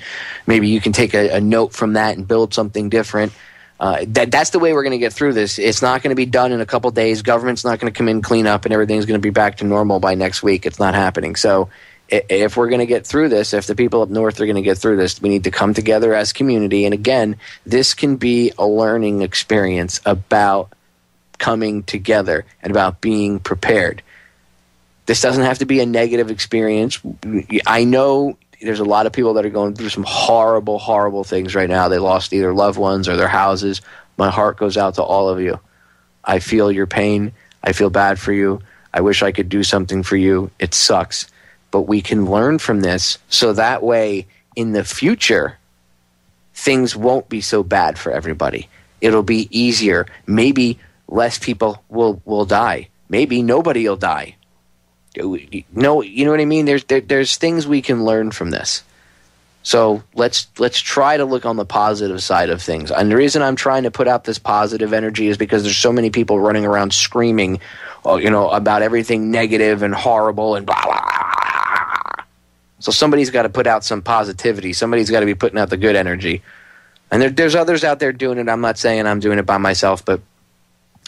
maybe you can take a note from that and build something different. That's the way we're going to get through this. It's not going to be done in a couple days. Government's not going to come in, clean up, and everything's going to be back to normal by next week. It's not happening. So if we're going to get through this, if the people up north are going to get through this, we need to come together as community. And again, this can be a learning experience about coming together and about being prepared. This doesn't have to be a negative experience. I know there's a lot of people that are going through some horrible, horrible things right now. They lost either loved ones or their houses. My heart goes out to all of you. I feel your pain. I feel bad for you. I wish I could do something for you. It sucks. But we can learn from this, so that way in the future, things won't be so bad for everybody. It'll be easier. Maybe less people will die. Maybe nobody will die. No, you know what I mean? There's things we can learn from this. So let's try to look on the positive side of things. And the reason I'm trying to put out this positive energy is because there's so many people running around screaming, about everything negative and horrible and blah, blah, blah. So somebody's got to put out some positivity. Somebody's got to be putting out the good energy. And there's others out there doing it. I'm not saying I'm doing it by myself, but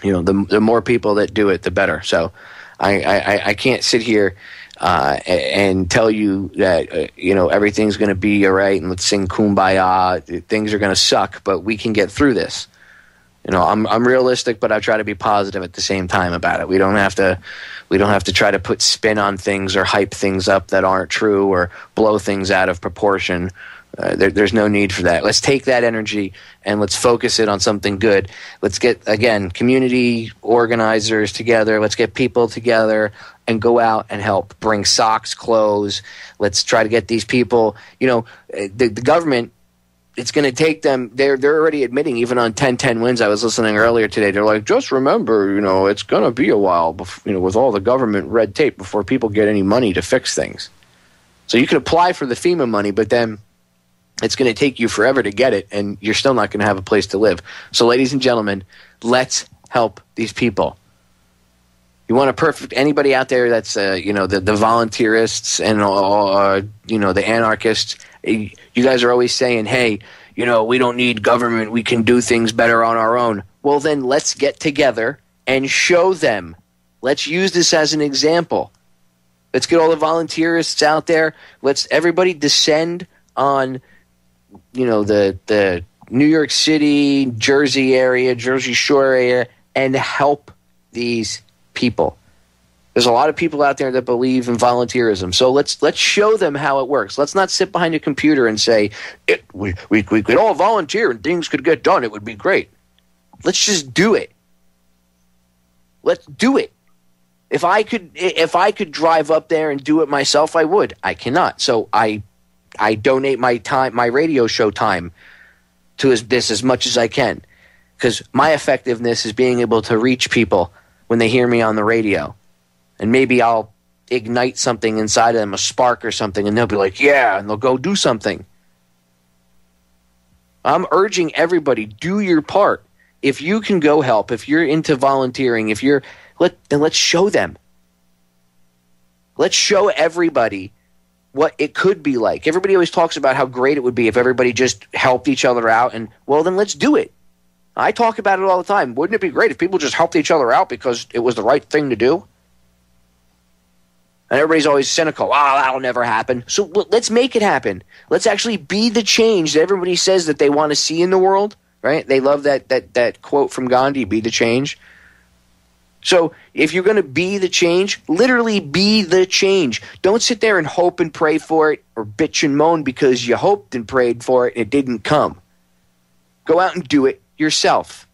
the more people that do it, the better. So I can't sit here and tell you that everything's going to be all right and let's sing kumbaya. Things are going to suck, but we can get through this. I'm realistic, but I try to be positive at the same time about it. We don't have to try to put spin on things or hype things up that aren't true or blow things out of proportion. There's no need for that. Let's take that energy and let's focus it on something good. Let's get, again, community organizers together. Let's get people together and go out and help. Bring socks, clothes. Let's try to get these people, the government, it's going to take them, they're already admitting, even on 10-10 wins, I was listening earlier today, they're like, just remember, it's going to be a while, before, with all the government red tape before people get any money to fix things. So you can apply for the FEMA money, but then it's going to take you forever to get it, and you're still not going to have a place to live. So, ladies and gentlemen, let's help these people. You want anybody out there that's, the volunteerists and, the anarchists, you guys are always saying, hey, we don't need government. We can do things better on our own. Well, then let's get together and show them. Let's use this as an example. Let's get all the volunteerists out there. Let's everybody descend on the New York City, Jersey area, Jersey Shore area, and help these people. There's a lot of people out there that believe in volunteerism. So let's show them how it works. Let's not sit behind a computer and say, we could all volunteer and things could get done. It would be great. Let's just do it. Let's do it. If I could drive up there and do it myself, I would. I cannot. So I donate my time, my radio show time, to this as much as I can, because my effectiveness is being able to reach people when they hear me on the radio, and maybe I'll ignite something inside of them, a spark or something, and they'll be like, yeah, and they'll go do something. I'm urging everybody, do your part. If you can go help, if you're into volunteering, then let's show them. Let's show everybody what it could be like. Everybody always talks about how great it would be if everybody just helped each other out, and well, then let's do it. I talk about it all the time. Wouldn't it be great if people just helped each other out because it was the right thing to do? And everybody's always cynical. That'll never happen. So let's make it happen. Let's actually be the change that everybody says that they want to see in the world, right? They love that quote from Gandhi, be the change. So if you're going to be the change, literally be the change. Don't sit there and hope and pray for it or bitch and moan because you hoped and prayed for it and it didn't come. Go out and do it yourself.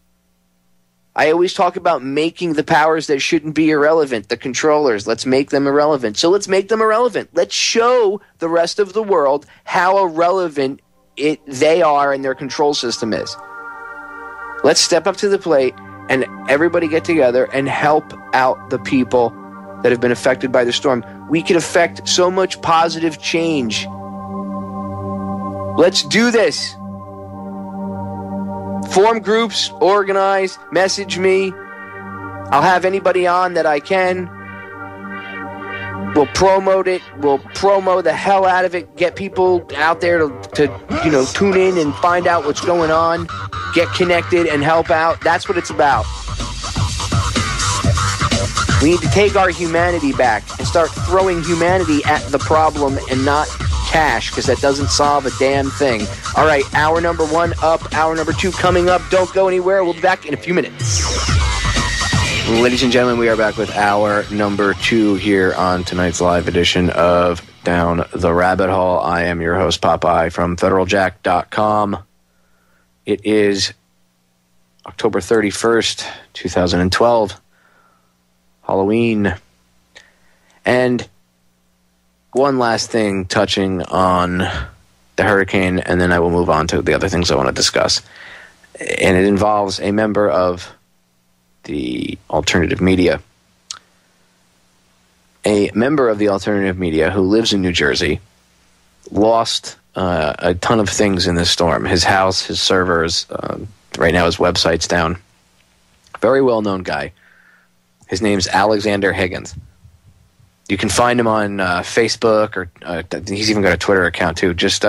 I always talk about making the powers that shouldn't be irrelevant, the controllers. Let's make them irrelevant. So let's make them irrelevant. Let's show the rest of the world how irrelevant they are and their control system is. Let's step up to the plate and everybody get together and help out the people that have been affected by the storm. We can affect so much positive change. Let's do this. Form groups, organize, message me. I'll have anybody on that I can. We'll promote it. We'll promo the hell out of it. Get people out there to tune in and find out what's going on. Get connected and help out. That's what it's about. We need to take our humanity back and start throwing humanity at the problem and not cash, because that doesn't solve a damn thing. All right, hour number 1 up, hour number 2 coming up. Don't go anywhere. We'll be back in a few minutes. Ladies and gentlemen, we are back with hour number 2 here on tonight's live edition of Down the Rabbit Hole. I am your host, Popeye, from federaljack.com. It is October 31st, 2012, Halloween. And one last thing touching on the hurricane, and then I will move on to the other things I want to discuss. And it involves a member of the alternative media. A member of the alternative media who lives in New Jersey lost a ton of things in this storm. His house, his servers, right now his website's down. Very well-known guy. His name's Alexander Higgins. You can find him on Facebook, or he's even got a Twitter account too. Just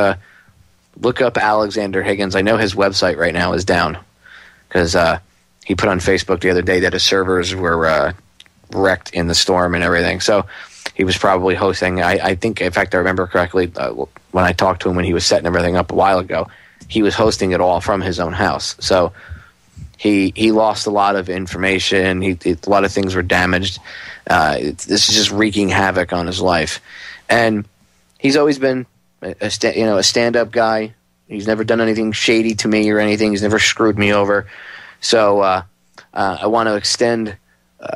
look up Alexander Higgins. I know his website right now is down because he put on Facebook the other day that his servers were wrecked in the storm and everything. So he was probably hosting. I think, in fact, I remember correctly when I talked to him when he was setting everything up a while ago, he was hosting it all from his own house. So he lost a lot of information. A lot of things were damaged. This is just wreaking havoc on his life, and he's always been a stand-up guy. He's never done anything shady to me or anything. He's never screwed me over. So I want to extend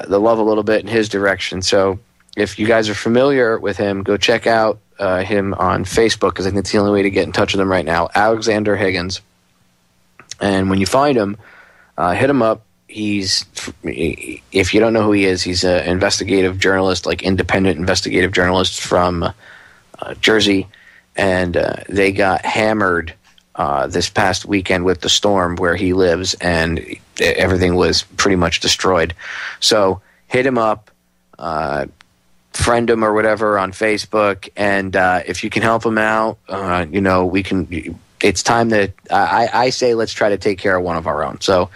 the love a little bit in his direction. So if you guys are familiar with him, go check out him on Facebook, because I think it's the only way to get in touch with him right now, Alexander Higgins. And when you find him, hit him up. If you don't know who he is, he's an investigative journalist, like independent investigative journalist from Jersey, and they got hammered this past weekend with the storm where he lives, and everything was pretty much destroyed. So hit him up, friend him or whatever on Facebook, and if you can help him out, we can. It's time that I say let's try to take care of one of our own. So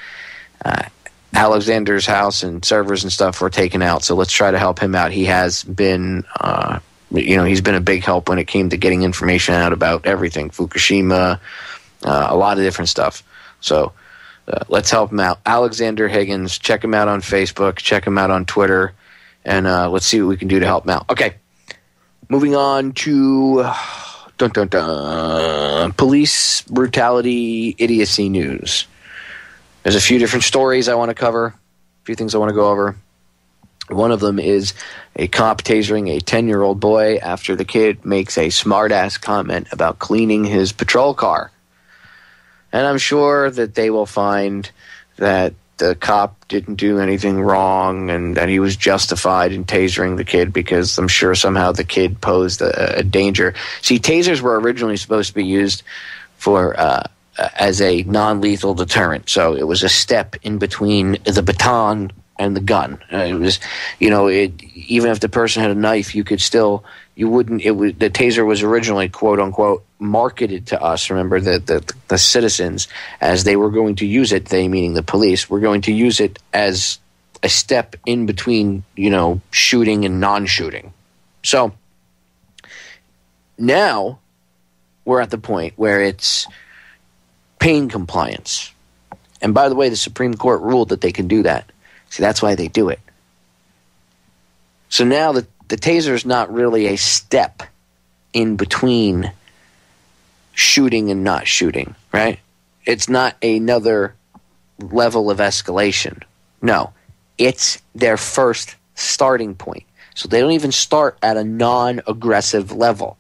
Alexander's house and servers and stuff were taken out, so let's try to help him out. He has been, he's been a big help when it came to getting information out about everything, Fukushima, a lot of different stuff. So let's help him out. Alexander Higgins, check him out on Facebook, check him out on Twitter, and let's see what we can do to help him out. Okay, moving on to police brutality, idiocy news. There's a few different stories I want to cover, a few things I want to go over. One of them is a cop tasering a 10-year-old boy after the kid makes a smart-ass comment about cleaning his patrol car. And I'm sure that they will find that the cop didn't do anything wrong and that he was justified in tasering the kid because I'm sure somehow the kid posed a danger. See, tasers were originally supposed to be used for as a non-lethal deterrent. So it was a step in between the baton and the gun. It was, even if the person had a knife, the taser was originally, quote unquote, marketed to us. Remember the citizens, as they were going to use it, they meaning the police, were going to use it as a step in between, shooting and non-shooting. So now we're at the point where it's pain compliance. And by the way, the Supreme Court ruled that they can do that. See, that's why they do it. So now the taser is not really a step in between shooting and not shooting, right? It's not another level of escalation. No, it's their first starting point. So they don't even start at a non-aggressive level.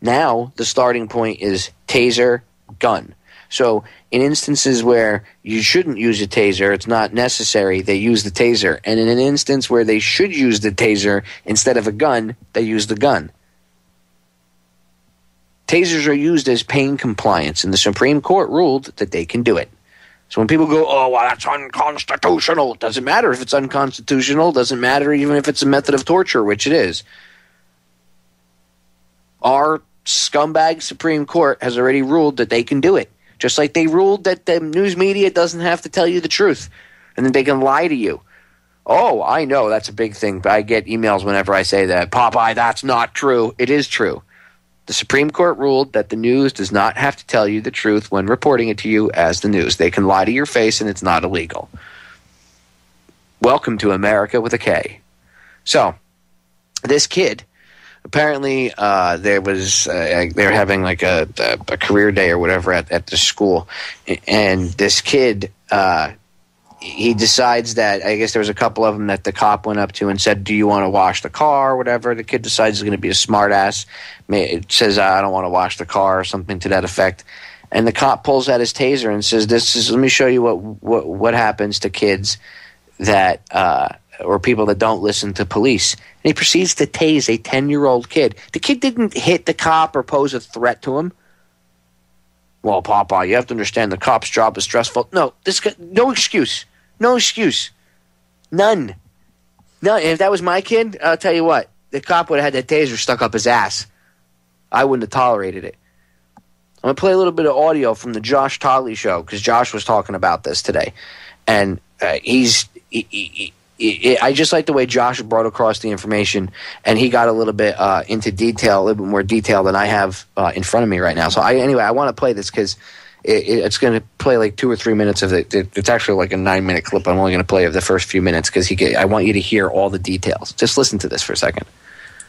Now the starting point is taser, gun. So in instances where you shouldn't use a taser, it's not necessary, they use the taser. And in an instance where they should use the taser instead of a gun, they use the gun. Tasers are used as pain compliance, and the Supreme Court ruled that they can do it. So when people go, oh, well, that's unconstitutional, it doesn't matter if it's unconstitutional, doesn't matter even if it's a method of torture, which it is. Our scumbag Supreme Court has already ruled that they can do it. Just like they ruled that the news media doesn't have to tell you the truth and that they can lie to you. Oh, I know that's a big thing. But I get emails whenever I say that. Popeye, that's not true. It is true. The Supreme Court ruled that the news does not have to tell you the truth when reporting it to you as the news. They can lie to your face and it's not illegal. Welcome to America with a K. So, this kid... Apparently, they were having like a career day or whatever at the school, and this kid, he decides that, I guess there was a couple of them that the cop went up to and said, do you want to wash the car or whatever? The kid decides he's going to be a smart ass. It says, I don't want to wash the car or something to that effect. And the cop pulls out his taser and says, let me show you what happens to kids that or people that don't listen to police. And he proceeds to tase a 10-year-old kid. The kid didn't hit the cop or pose a threat to him. Well, Popeye, you have to understand the cop's job is stressful. No, this guy, no excuse. No excuse. None. And if that was my kid, I'll tell you what, the cop would have had that taser stuck up his ass. I wouldn't have tolerated it. I'm going to play a little bit of audio from the Josh Tolley show, because Josh was talking about this today. And I just like the way Josh brought across the information, and he got a little bit into detail, a little bit more detail than I have in front of me right now. So I want to play this because it's going to play like 2 or 3 minutes of it. It's actually like a 9-minute clip. I'm only going to play of the first few minutes because I want you to hear all the details. Just listen to this for a second.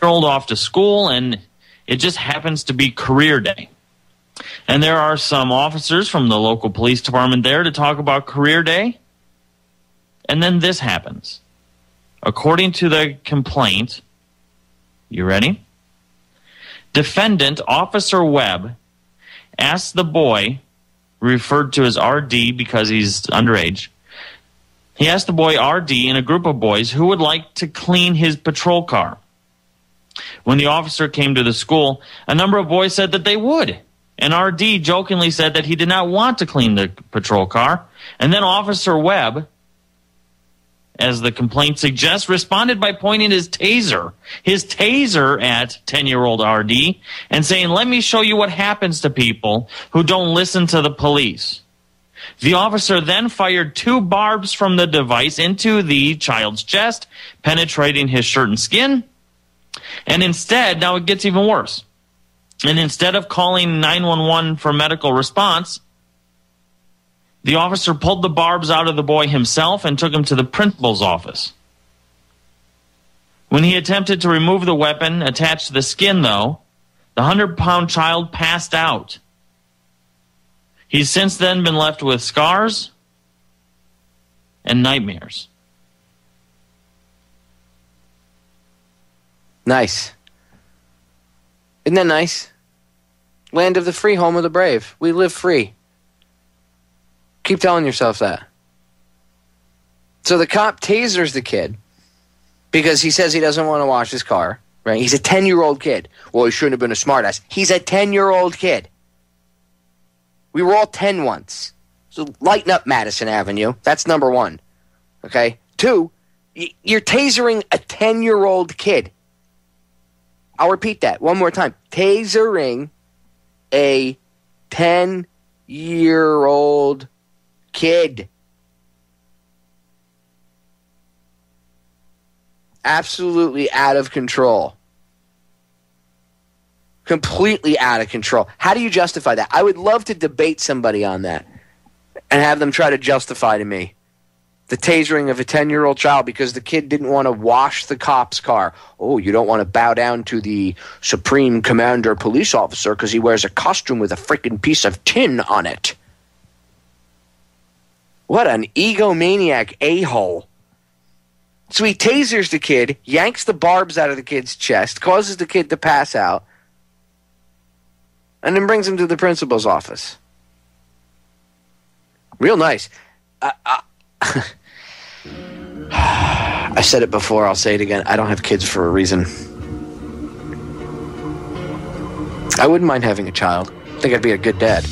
Rolled off to school, and it just happens to be career day. And there are some officers from the local police department there to talk about career day. And then this happens. According to the complaint, you ready? Defendant Officer Webb asked the boy, referred to as RD because he's underage, he asked the boy RD and a group of boys who would like to clean his patrol car. When the officer came to the school, a number of boys said that they would. And RD jokingly said that he did not want to clean the patrol car. And then Officer Webb, as the complaint suggests, responded by pointing his taser at 10-year-old RD and saying, let me show you what happens to people who don't listen to the police. The officer then fired 2 barbs from the device into the child's chest, penetrating his shirt and skin. And instead, now it gets even worse. And instead of calling 911 for medical response, the officer pulled the barbs out of the boy himself and took him to the principal's office. When he attempted to remove the weapon attached to the skin, though, the 100-pound child passed out. He's since then been left with scars and nightmares. Nice. Isn't that nice? Land of the free, home of the brave. We live free. Keep telling yourself that. So the cop tasers the kid because he says he doesn't want to wash his car, right? He's a 10-year-old kid. Well, he shouldn't have been a smartass. He's a 10-year-old kid. We were all 10 once. So lighten up, Madison Avenue. That's number one. Okay? 2, you're tasering a 10-year-old kid. I'll repeat that one more time. Tasering a 10-year-old kid. Absolutely out of control. Completely out of control. How do you justify that? I would love to debate somebody on that and have them try to justify to me the tasering of a 10-year-old child because the kid didn't want to wash the cop's car. Oh, you don't want to bow down to the Supreme Commander police officer because he wears a costume with a freaking piece of tin on it. What an egomaniac a-hole. So he tasers the kid, yanks the barbs out of the kid's chest, causes the kid to pass out, and then brings him to the principal's office. Real nice. I said it before, I'll say it again. I don't have kids for a reason. I wouldn't mind having a child. I think I'd be a good dad.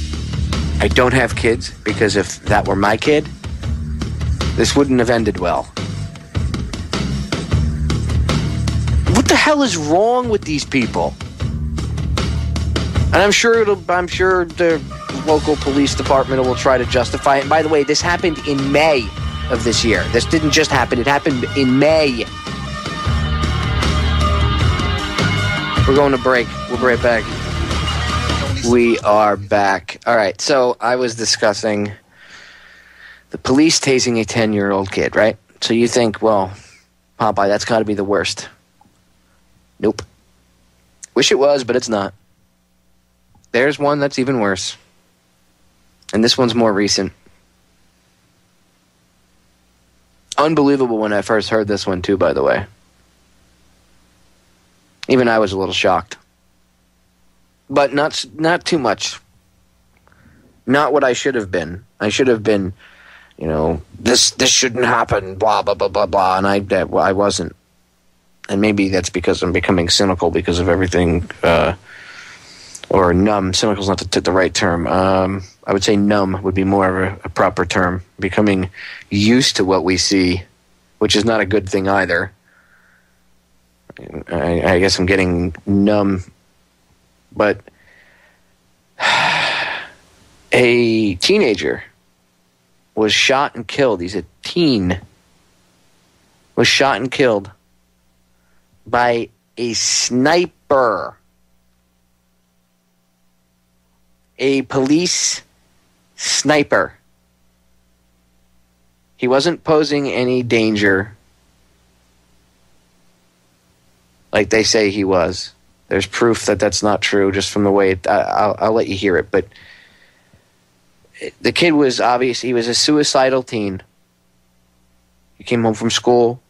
I don't have kids because if that were my kid, this wouldn't have ended well. What the hell is wrong with these people? And I'm sure the local police department will try to justify it. And by the way, this happened in May of this year. This didn't just happen. It happened in May. We're going to break. We'll be right back. We are back. All right. So I was discussing the police tasing a 10-year-old kid, right? So you think, well, Popeye, that's got to be the worst. Nope. Wish it was, but it's not. There's one that's even worse. And this one's more recent. Unbelievable when I first heard this one, too, by the way. Even I was a little shocked. But not too much. Not what I should have been. I should have been, this shouldn't happen, blah, blah, blah, blah, blah. And I wasn't. And maybe that's because I'm becoming cynical because of everything, or numb. Cynical's not the right term. I would say numb would be more of a proper term. Becoming used to what we see, which is not a good thing either. I guess I'm getting numb. But a teenager was shot and killed. He's a teen. Was shot and killed by a sniper. A police sniper. He wasn't posing any danger like they say he was. There's proof that that's not true just from the way I'll let you hear it. But the kid was obvious. He was a suicidal teen. He came home from school,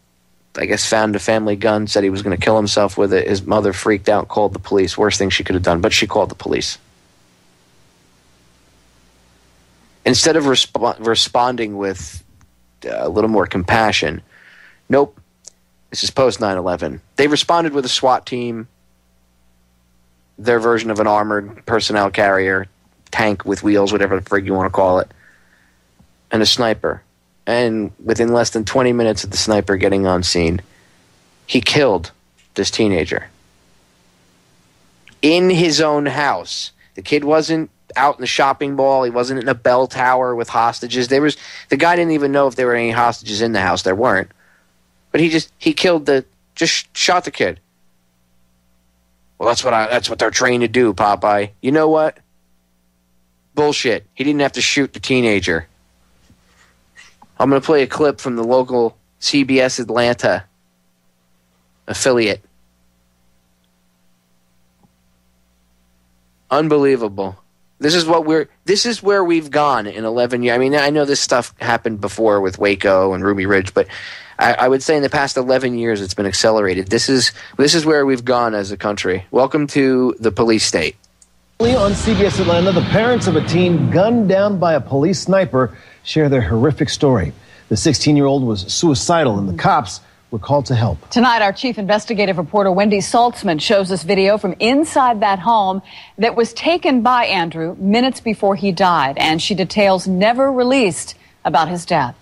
I guess found a family gun, said he was going to kill himself with it. His mother freaked out, called the police. Worst thing she could have done, but she called the police. Instead of responding with a little more compassion, nope, this is post 9/11. They responded with a SWAT team, their version of an armored personnel carrier, tank with wheels, whatever the frig you want to call it, and a sniper. And within less than 20 minutes of the sniper getting on scene, he killed this teenager. In his own house. The kid wasn't out in the shopping mall. He wasn't in a bell tower with hostages. The guy didn't even know if there were any hostages in the house. There weren't. But he shot the kid. Well, that's what they're trained to do, Popeye. You know what? Bullshit. He didn't have to shoot the teenager. I'm going to play a clip from the local CBS Atlanta affiliate. Unbelievable. This is where we've gone in 11 years. I mean, I know this stuff happened before with Waco and Ruby Ridge, but I would say in the past 11 years it's been accelerated. This is where we've gone as a country. Welcome to the police state. On CBS Atlanta, the parents of a teen gunned down by a police sniper share their horrific story. The 16-year-old was suicidal, and the cops were called to help. Tonight, our chief investigative reporter Wendy Saltzman shows us video from inside that home that was taken by Andrew minutes before he died, and she details never released about his death.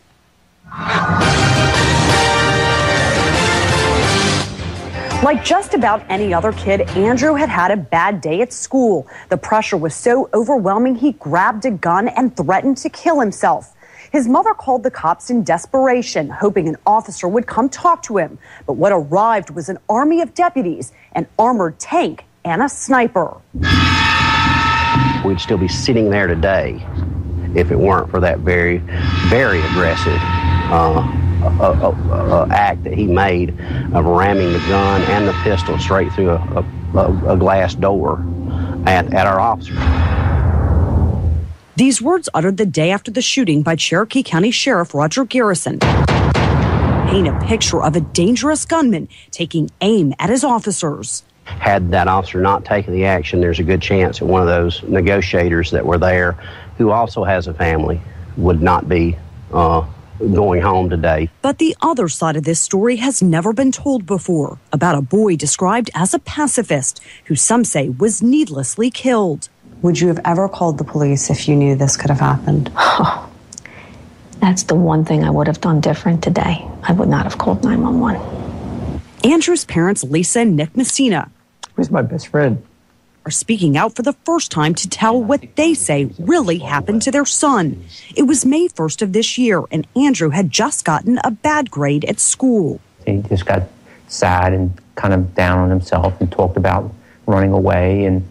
Like just about any other kid, Andrew had had a bad day at school. The pressure was so overwhelming, he grabbed a gun and threatened to kill himself. His mother called the cops in desperation, hoping an officer would come talk to him. But what arrived was an army of deputies, an armored tank, and a sniper. We'd still be sitting there today if it weren't for that very, very aggressive act that he made of ramming the gun and the pistol straight through a glass door at our officers. These words uttered the day after the shooting by Cherokee County Sheriff Roger Garrison paint a picture of a dangerous gunman taking aim at his officers. Had that officer not taken the action, there's a good chance that one of those negotiators that were there, who also has a family, would not be going home today. But the other side of this story has never been told before, about a boy described as a pacifist who some say was needlessly killed. Would you have ever called the police if you knew this could have happened? Oh, that's the one thing I would have done different today. I would not have called 911. Andrew's parents, Lisa and Nick Messina, Who's my best friend? Are speaking out for the first time to tell what they say really happened to their son. It was May 1st of this year, and Andrew had just gotten a bad grade at school. He just got sad and kind of down on himself and talked about running away, and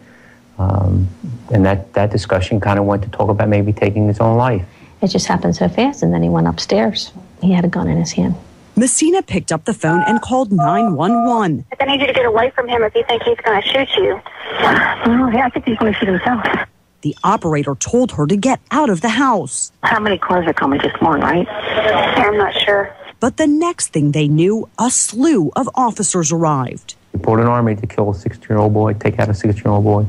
that discussion kind of went to talk about maybe taking his own life. It just happened so fast, and then he went upstairs. He had a gun in his hand. Messina picked up the phone and called 911. I need you to get away from him if you think he's going to shoot you. Well, yeah, I think he's going to shoot himself. The operator told her to get out of the house. How many cars are coming? Just one, right? I'm not sure. But the next thing they knew, a slew of officers arrived. He brought an army to kill a 16-year-old boy, take out a 16-year-old boy.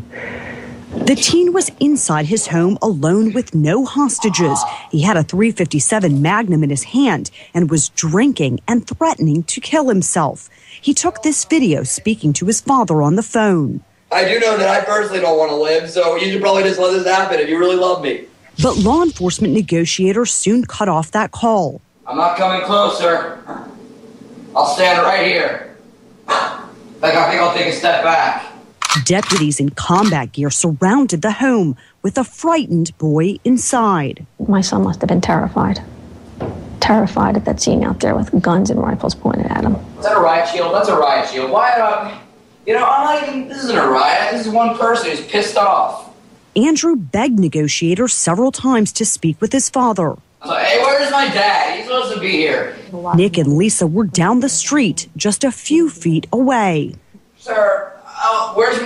The teen was inside his home alone with no hostages. He had a .357 Magnum in his hand and was drinking and threatening to kill himself. He took this video speaking to his father on the phone. I do know that I personally don't want to live, so you should probably just let this happen if you really love me. But law enforcement negotiators soon cut off that call. I'm not coming closer. I'll stand right here. I think I'll take a step back. Deputies in combat gear surrounded the home with a frightened boy inside. My son must have been terrified. Terrified at that scene out there with guns and rifles pointed at him. Is that a riot shield? That's a riot shield. Why, I'm not even, this isn't a riot. This is one person who's pissed off. Andrew begged negotiators several times to speak with his father. So, hey, where's my dad? He's supposed to be here. Nick and Lisa were down the street, just a few feet away. Sir, where's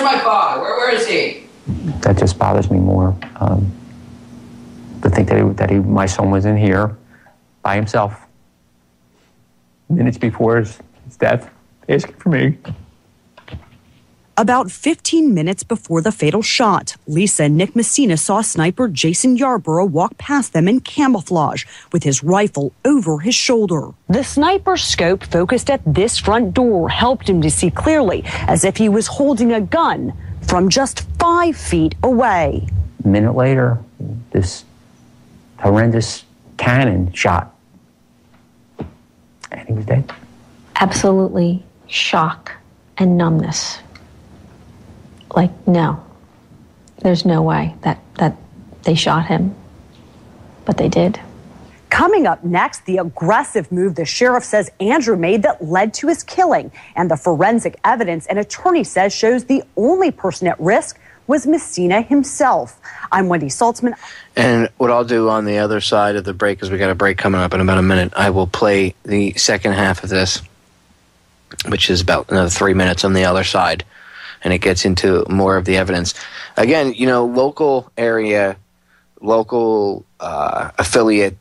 my father? Where is he? That just bothers me more. To think that my son was in here by himself minutes before his death, asking for me. About 15 minutes before the fatal shot, Lisa and Nick Messina saw sniper Jason Yarborough walk past them in camouflage with his rifle over his shoulder. The sniper's scope focused at this front door helped him to see clearly, as if he was holding a gun from just 5 feet away. A minute later, this horrendous cannon shot, and he was dead. Absolutely shock and numbness. Like, no, there's no way that they shot him, but they did. Coming up next, the aggressive move the sheriff says Andrew made that led to his killing, and the forensic evidence an attorney says shows the only person at risk was Messina himself. I'm Wendy Saltzman. And what I'll do on the other side of the break, because we got a break coming up in about a minute, I will play the second half of this, which is about another 3 minutes on the other side. And it gets into more of the evidence. Again, local area, local affiliate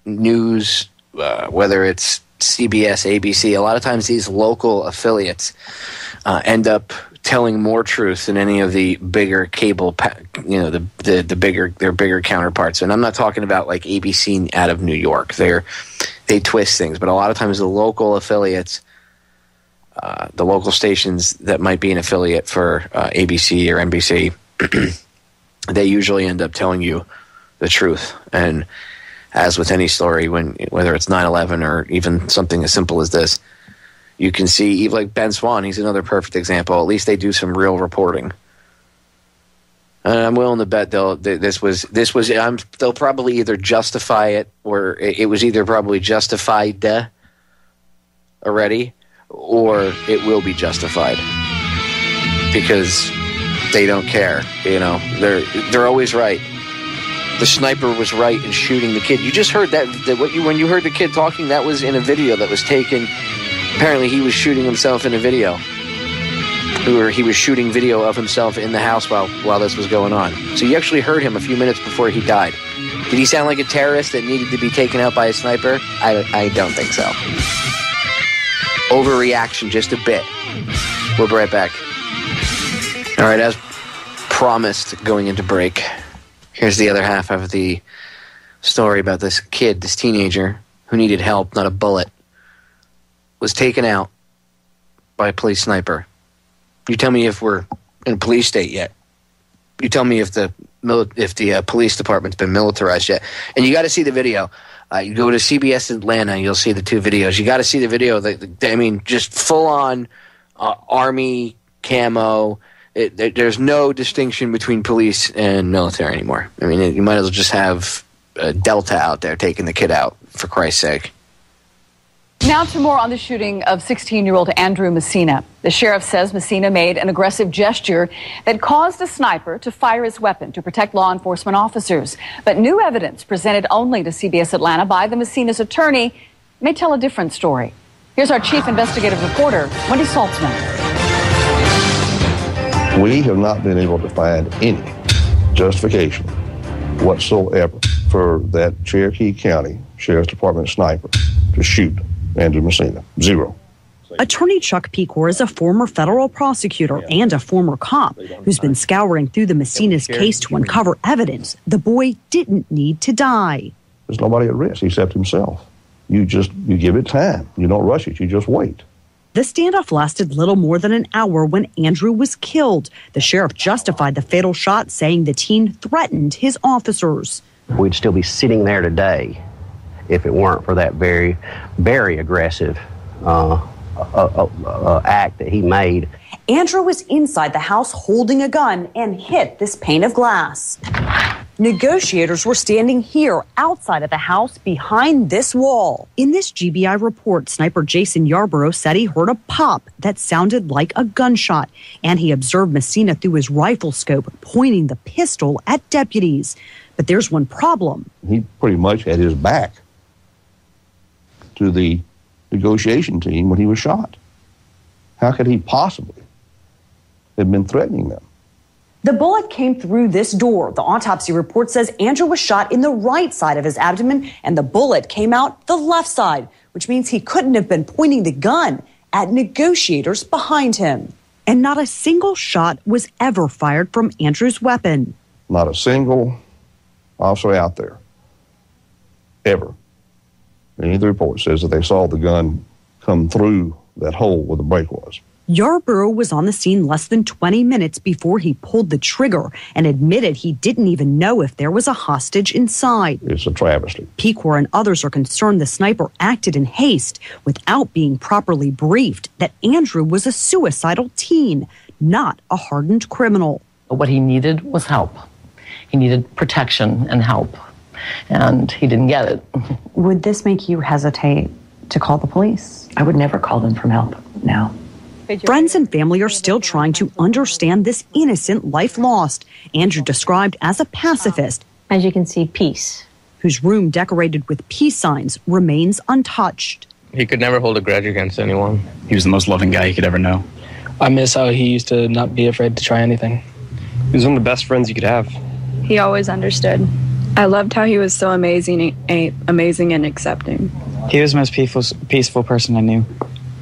news, whether it's CBS, ABC, a lot of times these local affiliates end up telling more truth than any of the bigger cable, their bigger counterparts. And I'm not talking about like ABC out of New York. they twist things. But a lot of times the local affiliates, the local stations that might be an affiliate for ABC or NBC, they usually end up telling you the truth. And as with any story, whether it's 9/11 or even something as simple as this, you can see, even like Ben Swan, he's another perfect example. At least they do some real reporting. And I'm willing to bet they'll probably either justify it, or it was either probably justified already, or it will be justified, because they don't care. You know, they're always right. The sniper was right in shooting the kid. You just heard when you heard the kid talking, that was in a video that was taken. Apparently he was shooting himself in a video. Or he was shooting video of himself in the house while this was going on. So you actually heard him a few minutes before he died. Did he sound like a terrorist that needed to be taken out by a sniper? I don't think so. Overreaction just a bit. We'll be right back. All right, as promised going into break, here's the other half of the story about this kid, this teenager, who needed help, not a bullet, was taken out by a police sniper. You tell me if we're in a police state yet. You tell me if the police department's been militarized yet. And you got to see the video. You go to CBS Atlanta, you'll see the two videos. You got to see the video. Just full-on army camo. There's no distinction between police and military anymore. I mean, you might as well just have Delta out there taking the kid out, for Christ's sake. Now to more on the shooting of 16-year-old Andrew Messina. The sheriff says Messina made an aggressive gesture that caused a sniper to fire his weapon to protect law enforcement officers. But new evidence presented only to CBS Atlanta by the Messina's attorney may tell a different story. Here's our chief investigative reporter, Wendy Saltzman. We have not been able to find any justification whatsoever for that Cherokee County Sheriff's Department sniper to shoot Andrew Messina. Zero. Attorney Chuck Pecor is a former federal prosecutor and a former cop who's been scouring through the Messina's case to uncover evidence the boy didn't need to die. There's nobody at risk except himself. You give it time. You don't rush it. You just wait. The standoff lasted little more than an hour when Andrew was killed. The sheriff justified the fatal shot, saying the teen threatened his officers. We'd still be sitting there today if it weren't for that very, very aggressive act that he made. Andrew was inside the house holding a gun and hit this pane of glass. Negotiators were standing here outside of the house behind this wall. In this GBI report, sniper Jason Yarborough said he heard a pop that sounded like a gunshot, and he observed Messina through his rifle scope, pointing the pistol at deputies. But there's one problem. He pretty much had his back to the negotiation team when he was shot. How could he possibly have been threatening them? The bullet came through this door. The autopsy report says Andrew was shot in the right side of his abdomen, and the bullet came out the left side, which means he couldn't have been pointing the gun at negotiators behind him. And not a single shot was ever fired from Andrew's weapon. Not a single officer out there, ever. Any of the reports says that they saw the gun come through that hole where the break was. Yarborough was on the scene less than 20 minutes before he pulled the trigger and admitted he didn't even know if there was a hostage inside. It's a travesty. Pecor and others are concerned the sniper acted in haste without being properly briefed that Andrew was a suicidal teen, not a hardened criminal. What he needed was help. He needed protection and help, and he didn't get it. Would this make you hesitate to call the police? I would never call them for help, no. Friends and family are still trying to understand this innocent life lost. Andrew described as a pacifist. As you can see, peace. Whose room decorated with peace signs remains untouched. He could never hold a grudge against anyone. He was the most loving guy you could ever know. I miss how he used to not be afraid to try anything. He was one of the best friends you could have. He always understood. I loved how he was so amazing and accepting. He was the most peaceful person I knew.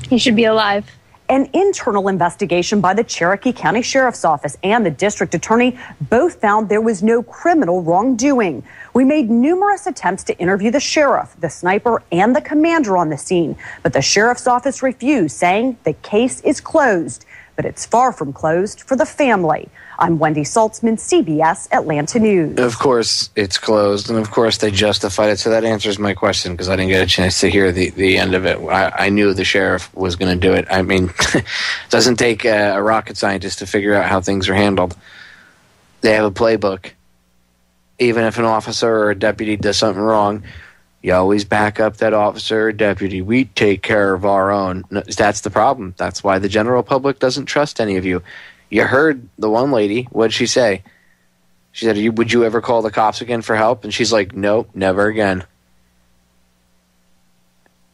He should be alive. An internal investigation by the Cherokee County Sheriff's Office and the district attorney both found there was no criminal wrongdoing. We made numerous attempts to interview the sheriff, the sniper, and the commander on the scene, but the sheriff's office refused, saying the case is closed. But it's far from closed for the family. I'm Wendy Saltzman, CBS Atlanta News. Of course it's closed, and of course they justified it, so that answers my question, because I didn't get a chance to hear the end of it. I knew the sheriff was going to do it. I mean, it doesn't take a rocket scientist to figure out how things are handled. They have a playbook. Even if an officer or a deputy does something wrong, you always back up that officer or deputy. We take care of our own. No, that's the problem. That's why the general public doesn't trust any of you. You heard the one lady. What did she say? She said, would you ever call the cops again for help? And she's like, nope, never again.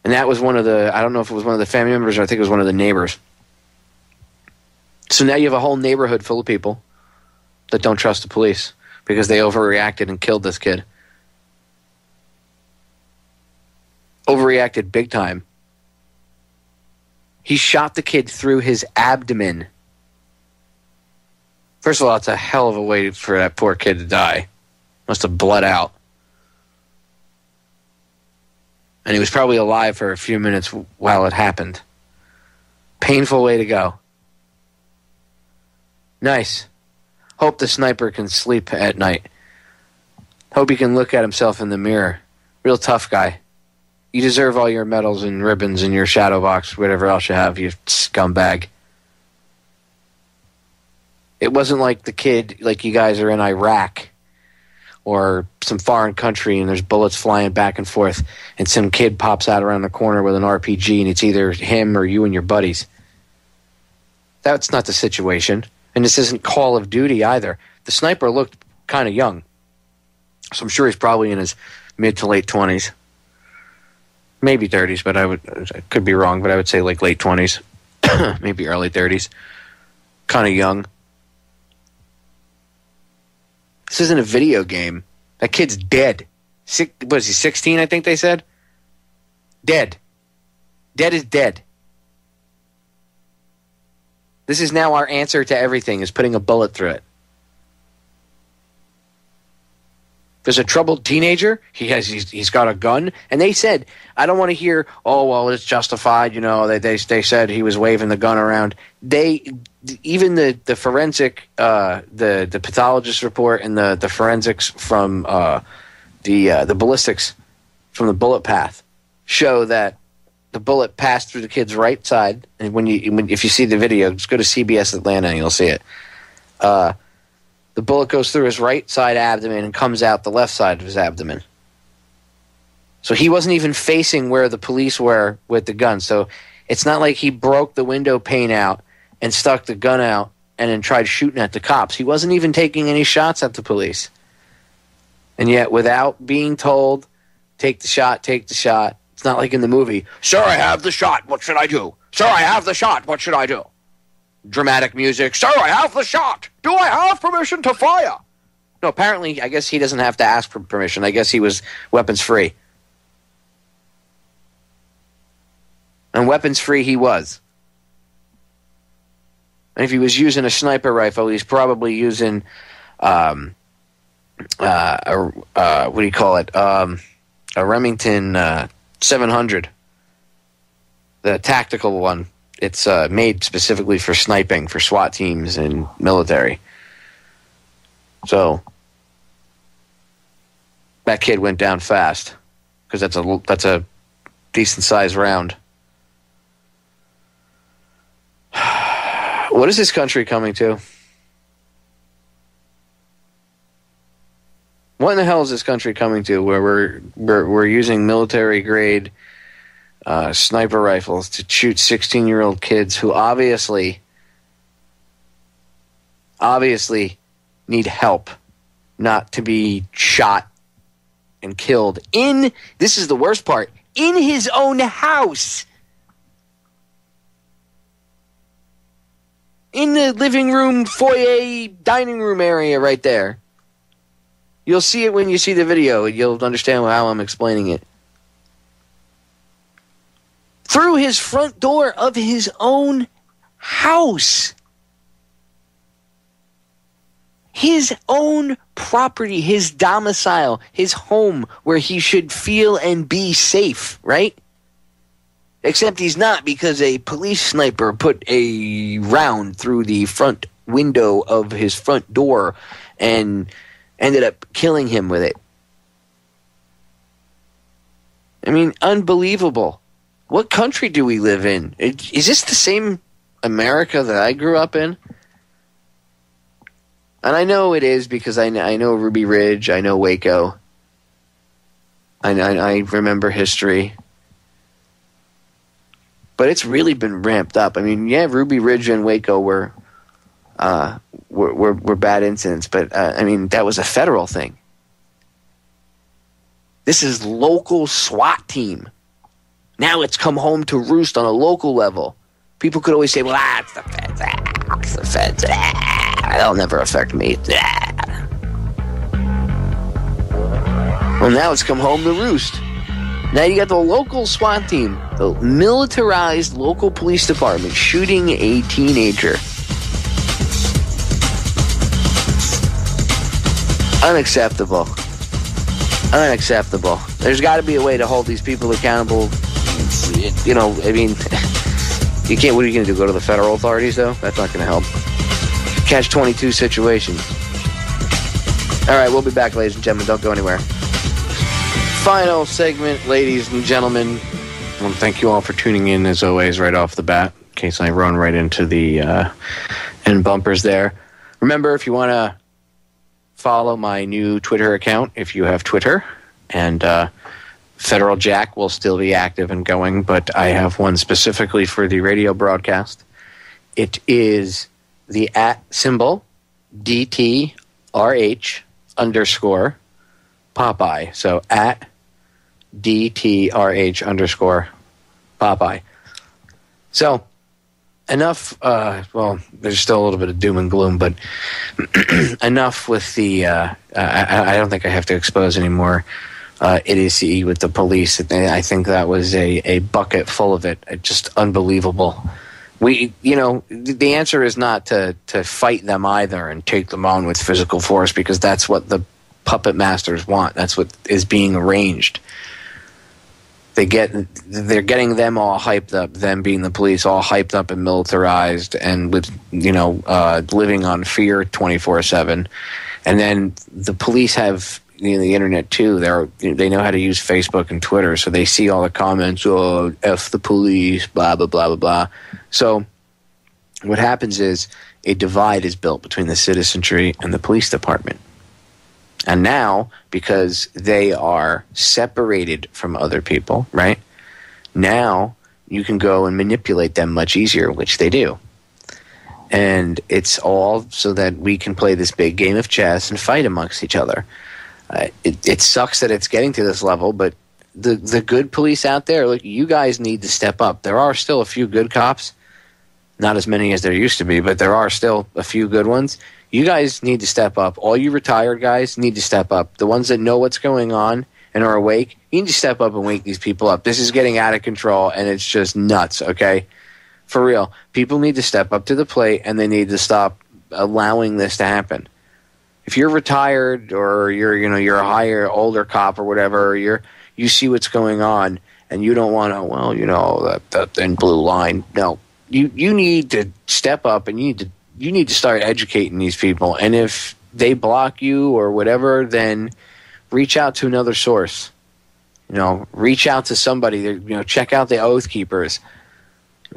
And that was one of the, I don't know if it was one of the family members or I think it was one of the neighbors. So now you have a whole neighborhood full of people that don't trust the police because they overreacted and killed this kid. Overreacted big time. He shot the kid through his abdomen. First of all, it's a hell of a way for that poor kid to die. Must have bled out. And he was probably alive for a few minutes while it happened. Painful way to go. Nice. Hope the sniper can sleep at night. Hope he can look at himself in the mirror. Real tough guy. You deserve all your medals and ribbons and your shadow box, whatever else you have, you scumbag. It wasn't like the kid, like you guys are in Iraq or some foreign country and there's bullets flying back and forth and some kid pops out around the corner with an RPG and it's either him or you and your buddies. That's not the situation. And this isn't Call of Duty either. The sniper looked kind of young. So I'm sure he's probably in his mid to late 20s. Maybe 30s, but I could be wrong, but I would say like late 20s. Maybe early 30s. Kind of young. This isn't a video game. That kid's dead. What is he, 16, I think they said? Dead. Dead is dead. This is now our answer to everything, is putting a bullet through it. There's a troubled teenager. He's got a gun, and they said, I don't want to hear, oh well, it's justified. You know, they said he was waving the gun around. Even the forensic, the pathologist report and the forensics from the ballistics from the bullet path show that the bullet passed through the kid's right side. And if you see the video, just go to CBS Atlanta and you'll see it. The bullet goes through his right side abdomen and comes out the left side of his abdomen. So he wasn't even facing where the police were with the gun. So it's not like he broke the window pane out and stuck the gun out and then tried shooting at the cops. He wasn't even taking any shots at the police. And yet, without being told, take the shot, it's not like in the movie, sir, I have the shot, what should I do? Sir, I have the shot, what should I do? Dramatic music, sir, I have the shot. Do I have permission to fire? No, apparently, I guess he doesn't have to ask for permission. I guess he was weapons free. And weapons free he was. And if he was using a sniper rifle, he's probably using, what do you call it? A Remington 700. The tactical one. It's made specifically for sniping, for SWAT teams and military. So that kid went down fast because that's a decent sized round. What is this country coming to? What in the hell is this country coming to where we're using military grade sniper rifles to shoot 16-year-old kids who obviously need help, not to be shot and killed this is the worst part, in his own house. In the living room, foyer, dining room area right there. You'll see it when you see the video. You'll understand how I'm explaining it. Through his front door of his own house. His own property, his domicile, his home, where he should feel and be safe, right? Except he's not, because a police sniper put a round through the front window of his front door and ended up killing him with it. I mean, unbelievable. What country do we live in? Is this the same America that I grew up in? And I know it is, because I know Ruby Ridge, I know Waco. I remember history. But it's really been ramped up. I mean, yeah, Ruby Ridge and Waco were bad incidents, but I mean, that was a federal thing. This is local SWAT team. Now it's come home to roost on a local level. People could always say, well, it's the feds. It's the feds. That'll never affect me. Well, now it's come home to roost. Now you got the local SWAT team, the militarized local police department, shooting a teenager. Unacceptable. Unacceptable. There's got to be a way to hold these people accountable. You know, I mean, you can't. What are you going to do? Go to the federal authorities, though? That's not going to help. Catch-22 situation. All right, we'll be back, ladies and gentlemen. Don't go anywhere. Final segment, ladies and gentlemen. I want to thank you all for tuning in, as always, right off the bat, in case I run right into the end bumpers there. Remember, if you want to follow my new Twitter account, if you have Twitter, and Federal Jack will still be active and going, but I have one specifically for the radio broadcast. It is the @ DTRH_Popeye. So @DTRH_Popeye. So enough. Well, there's still a little bit of doom and gloom, but enough with the. I don't think I have to expose any more idiocy with the police. I think that was a bucket full of it. Just unbelievable. The answer is not to fight them either and take them on with physical force, because that's what the puppet masters want. That's what is being arranged. They're getting them all hyped up, them being the police, all hyped up and militarized, and with living on fear 24/7. And then the police have the internet too. They know how to use Facebook and Twitter, so they see all the comments. Oh, F the police, blah blah blah blah blah. So what happens is a divide is built between the citizenry and the police department. And now, because they are separated from other people, right? Now you can go and manipulate them much easier, which they do. And it's all so that we can play this big game of chess and fight amongst each other. It sucks that it's getting to this level, but the good police out there, look, you guys need to step up. There are still a few good cops. Not as many as there used to be, but there are still a few good ones. You guys need to step up. All you retired guys need to step up. The ones that know what's going on and are awake, you need to step up and wake these people up. This is getting out of control, and it's just nuts, okay? For real. People need to step up to the plate, and they need to stop allowing this to happen. If you're retired or you're a higher, older cop or whatever, you see what's going on, and you don't want to, that thin blue line. No. You need to step up, and you need to start educating these people. And if they block you or whatever, then reach out to another source. Reach out to somebody. Check out the Oath Keepers.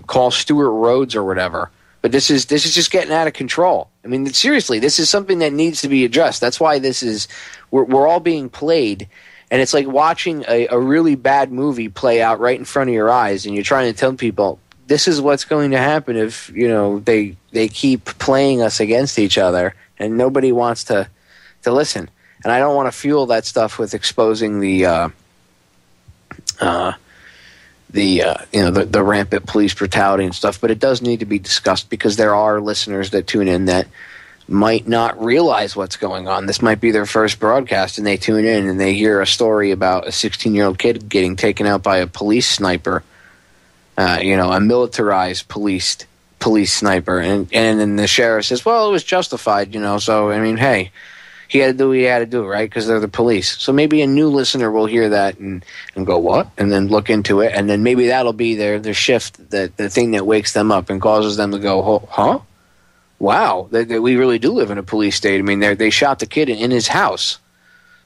Call Stuart Rhodes or whatever. But this is just getting out of control. I mean, seriously, this is something that needs to be addressed. That's why we're all being played. And it's like watching a really bad movie play out right in front of your eyes, and you're trying to tell people, this is what's going to happen if they keep playing us against each other, and nobody wants to listen. And I don't want to fuel that stuff with exposing the rampant police brutality and stuff. But it does need to be discussed, because there are listeners that tune in that might not realize what's going on. This might be their first broadcast, and they tune in and they hear a story about a 16-year-old kid getting taken out by a police sniper. A militarized police police sniper, and then the sheriff says, well, it was justified, so I mean, hey, he had to do what he had to do, right? Because they're the police. So maybe a new listener will hear that and go, what? And then look into it, and then maybe that'll be their shift, the thing that wakes them up and causes them to go, huh? Wow, we really do live in a police state. I mean, they shot the kid in his house.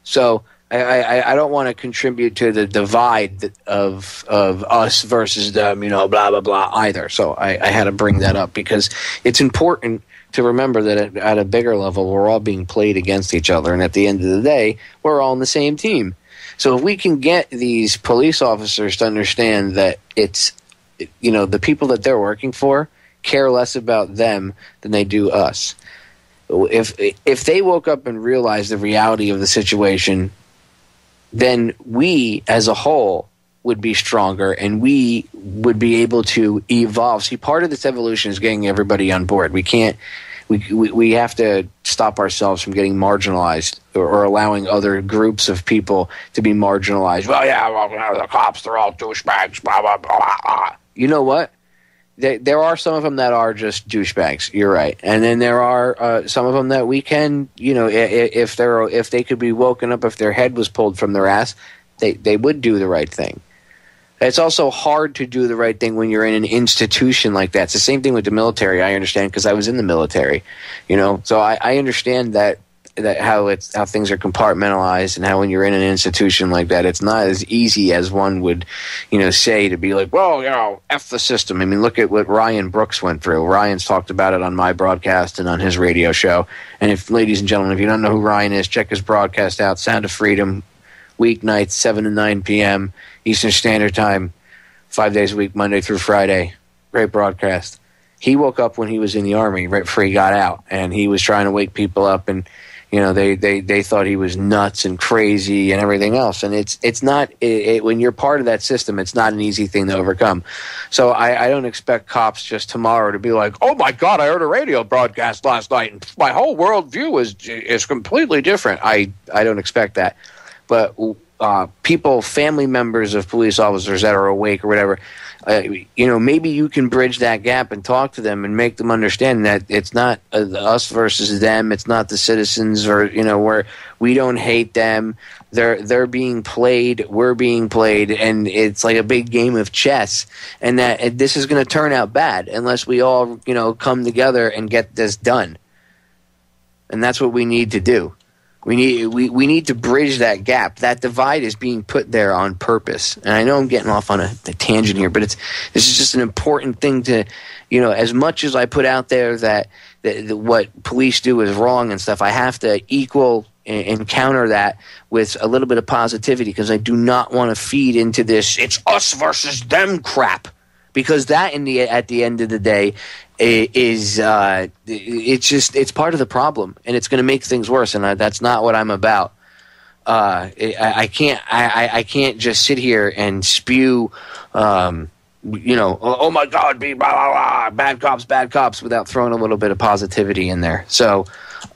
So I don't want to contribute to the divide of us versus them, blah, blah, blah, either. So I had to bring that up because it's important to remember that at a bigger level, we're all being played against each other. And at the end of the day, we're all on the same team. So if we can get these police officers to understand that it's, the people that they're working for care less about them than they do us. If they woke up and realized the reality of the situation, then we as a whole would be stronger and we would be able to evolve. See, part of this evolution is getting everybody on board. We have to stop ourselves from getting marginalized or allowing other groups of people to be marginalized. Well, the cops, they're all douchebags, blah, blah, blah, blah. You know what? There are some of them that are just douchebags. You're right. And then there are some of them that we can, if they could be woken up, if their head was pulled from their ass, they would do the right thing. It's also hard to do the right thing when you're in an institution like that. It's the same thing with the military. I understand because I was in the military, So I understand that how things are compartmentalized and how when you're in an institution like that, it's not as easy as one would, say to be like, well, F the system. I mean, look at what Ryan Brooks went through. Ryan's talked about it on my broadcast and on his radio show. And if, ladies and gentlemen, if you don't know who Ryan is, check his broadcast out, Sound of Freedom, weeknights, 7 to 9 p.m. Eastern Standard Time, 5 days a week, Monday through Friday. Great broadcast. He woke up when he was in the Army right before he got out, and he was trying to wake people up, and they thought he was nuts and crazy and everything else. And it's not when you're part of that system, it's not an easy thing to overcome. So I don't expect cops just tomorrow to be like, oh my God, I heard a radio broadcast last night and my whole worldview is completely different. I don't expect that. But people, family members of police officers that are awake or whatever, maybe you can bridge that gap and talk to them and make them understand that it's not us versus them. It's not the citizens, or where we don't hate them. They're being played. We're being played, and it's like a big game of chess. And that this is going to turn out bad unless we all come together and get this done. And that's what we need to do. We need to bridge that gap. That divide is being put there on purpose. And I know I'm getting off on a tangent here, but this is just an important thing to, as much as I put out there that what police do is wrong and stuff, I have to equal and counter that with a little bit of positivity, because I do not want to feed into this it's us versus them crap, because that at the end of the day is it's part of the problem, and it's going to make things worse, and that's not what I'm about. I can't just sit here and spew oh my God, blah, blah, blah, bad cops without throwing a little bit of positivity in there. So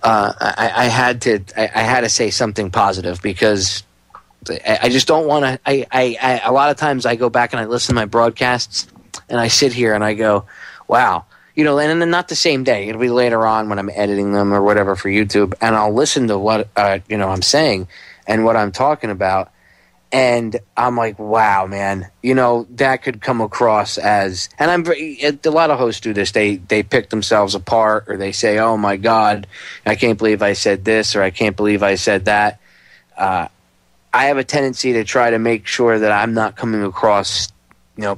I had to say something positive, because I just don't want to. I a lot of times I go back and I listen to my broadcasts and I sit here and I go, wow. And then not the same day. It'll be later on when I'm editing them or whatever for YouTube, and I'll listen to what I'm saying and what I'm talking about, and I'm like, wow, man, that could come across as. And a lot of hosts do this. They pick themselves apart, or they say, oh my God, I can't believe I said this, or I can't believe I said that. I have a tendency to try to make sure that I'm not coming across,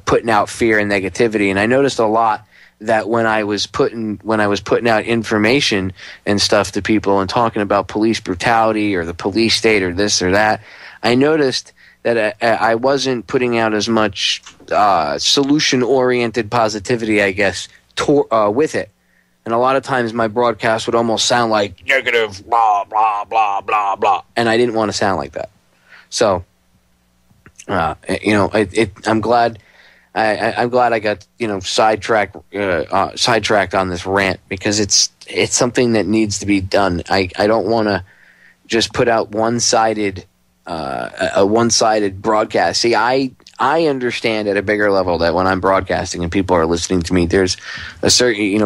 putting out fear and negativity. And I noticed a lot that when I was putting out information and stuff to people and talking about police brutality or the police state or this or that, I noticed that I wasn't putting out as much solution-oriented positivity, I guess, with it. And a lot of times my broadcast would almost sound like negative, blah, blah, blah, blah, blah. And I didn't want to sound like that. So, I'm glad I got sidetracked on this rant, because it's something that needs to be done. I don't want to just put out a one-sided broadcast. See, I I understand at a bigger level that when I'm broadcasting and people are listening to me, there's a certain,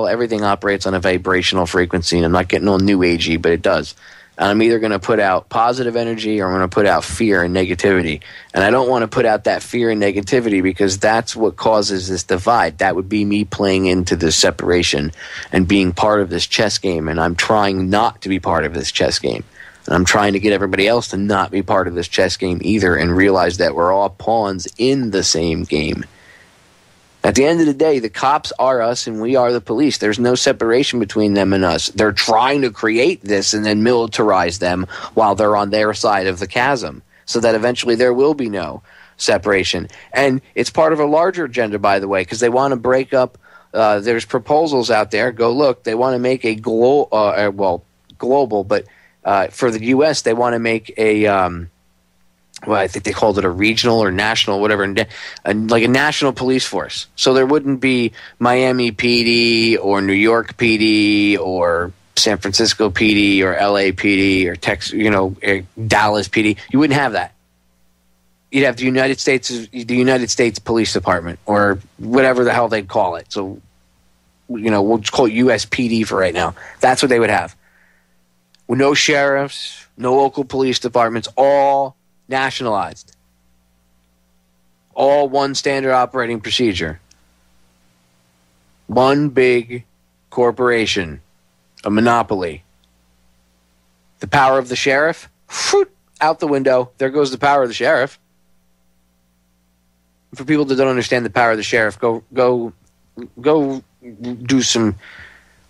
everything operates on a vibrational frequency, and I'm not getting all new agey, but it does. And I'm either going to put out positive energy or I'm going to put out fear and negativity. And I don't want to put out that fear and negativity because that's what causes this divide. That would be me playing into this separation and being part of this chess game. And I'm trying not to be part of this chess game. And I'm trying to get everybody else to not be part of this chess game either and realize that we're all pawns in the same game. At the end of the day, the cops are us and we are the police. There's no separation between them and us. They're trying to create this and then militarize them while they're on their side of the chasm so that eventually there will be no separation. And it's part of a larger agenda, by the way, because they want to break up. There's proposals out there. Go look. They want to make a global, but for the U.S., they want to make a I think they called it a regional or national, whatever, like a national police force. So there wouldn't be Miami PD or New York PD or San Francisco PD or LA PD or Dallas PD. You wouldn't have that. You'd have the United States Police Department or whatever the hell they'd call it. So, we'll just call it USPD for right now. That's what they would have. With no sheriffs, no local police departments, all nationalized. All one standard operating procedure. One big corporation. A monopoly. The power of the sheriff? Out the window. There goes the power of the sheriff. For people that don't understand the power of the sheriff, go do some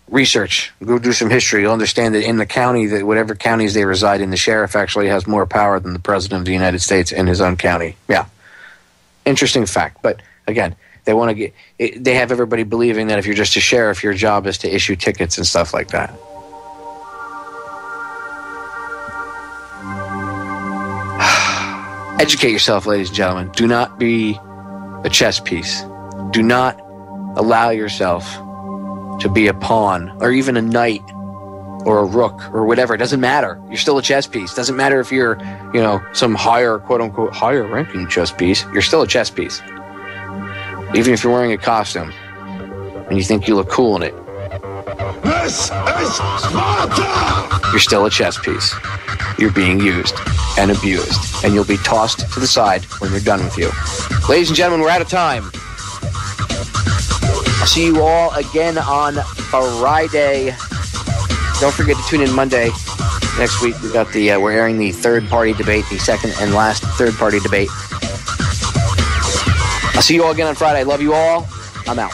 research. Go do some history. You'll understand that in the county, that whatever counties they reside in, the sheriff actually has more power than the president of the United States in his own county. Yeah. Interesting fact. But again, they have everybody believing that if you're just a sheriff, your job is to issue tickets and stuff like that. Educate yourself, ladies and gentlemen. Do not be a chess piece. Do not allow yourself to be a pawn or even a knight or a rook or whatever. It doesn't matter. You're still a chess piece. Doesn't matter if you're, some higher, quote unquote, higher ranking chess piece. You're still a chess piece. Even if you're wearing a costume and you think you look cool in it. This is Sparta! You're still a chess piece. You're being used and abused, and you'll be tossed to the side when they're done with you. Ladies and gentlemen, we're out of time. I'll see you all again on Friday. Don't forget to tune in Monday. Next week, we got we're airing the third-party debate, the second and last third-party debate. I'll see you all again on Friday. Love you all. I'm out.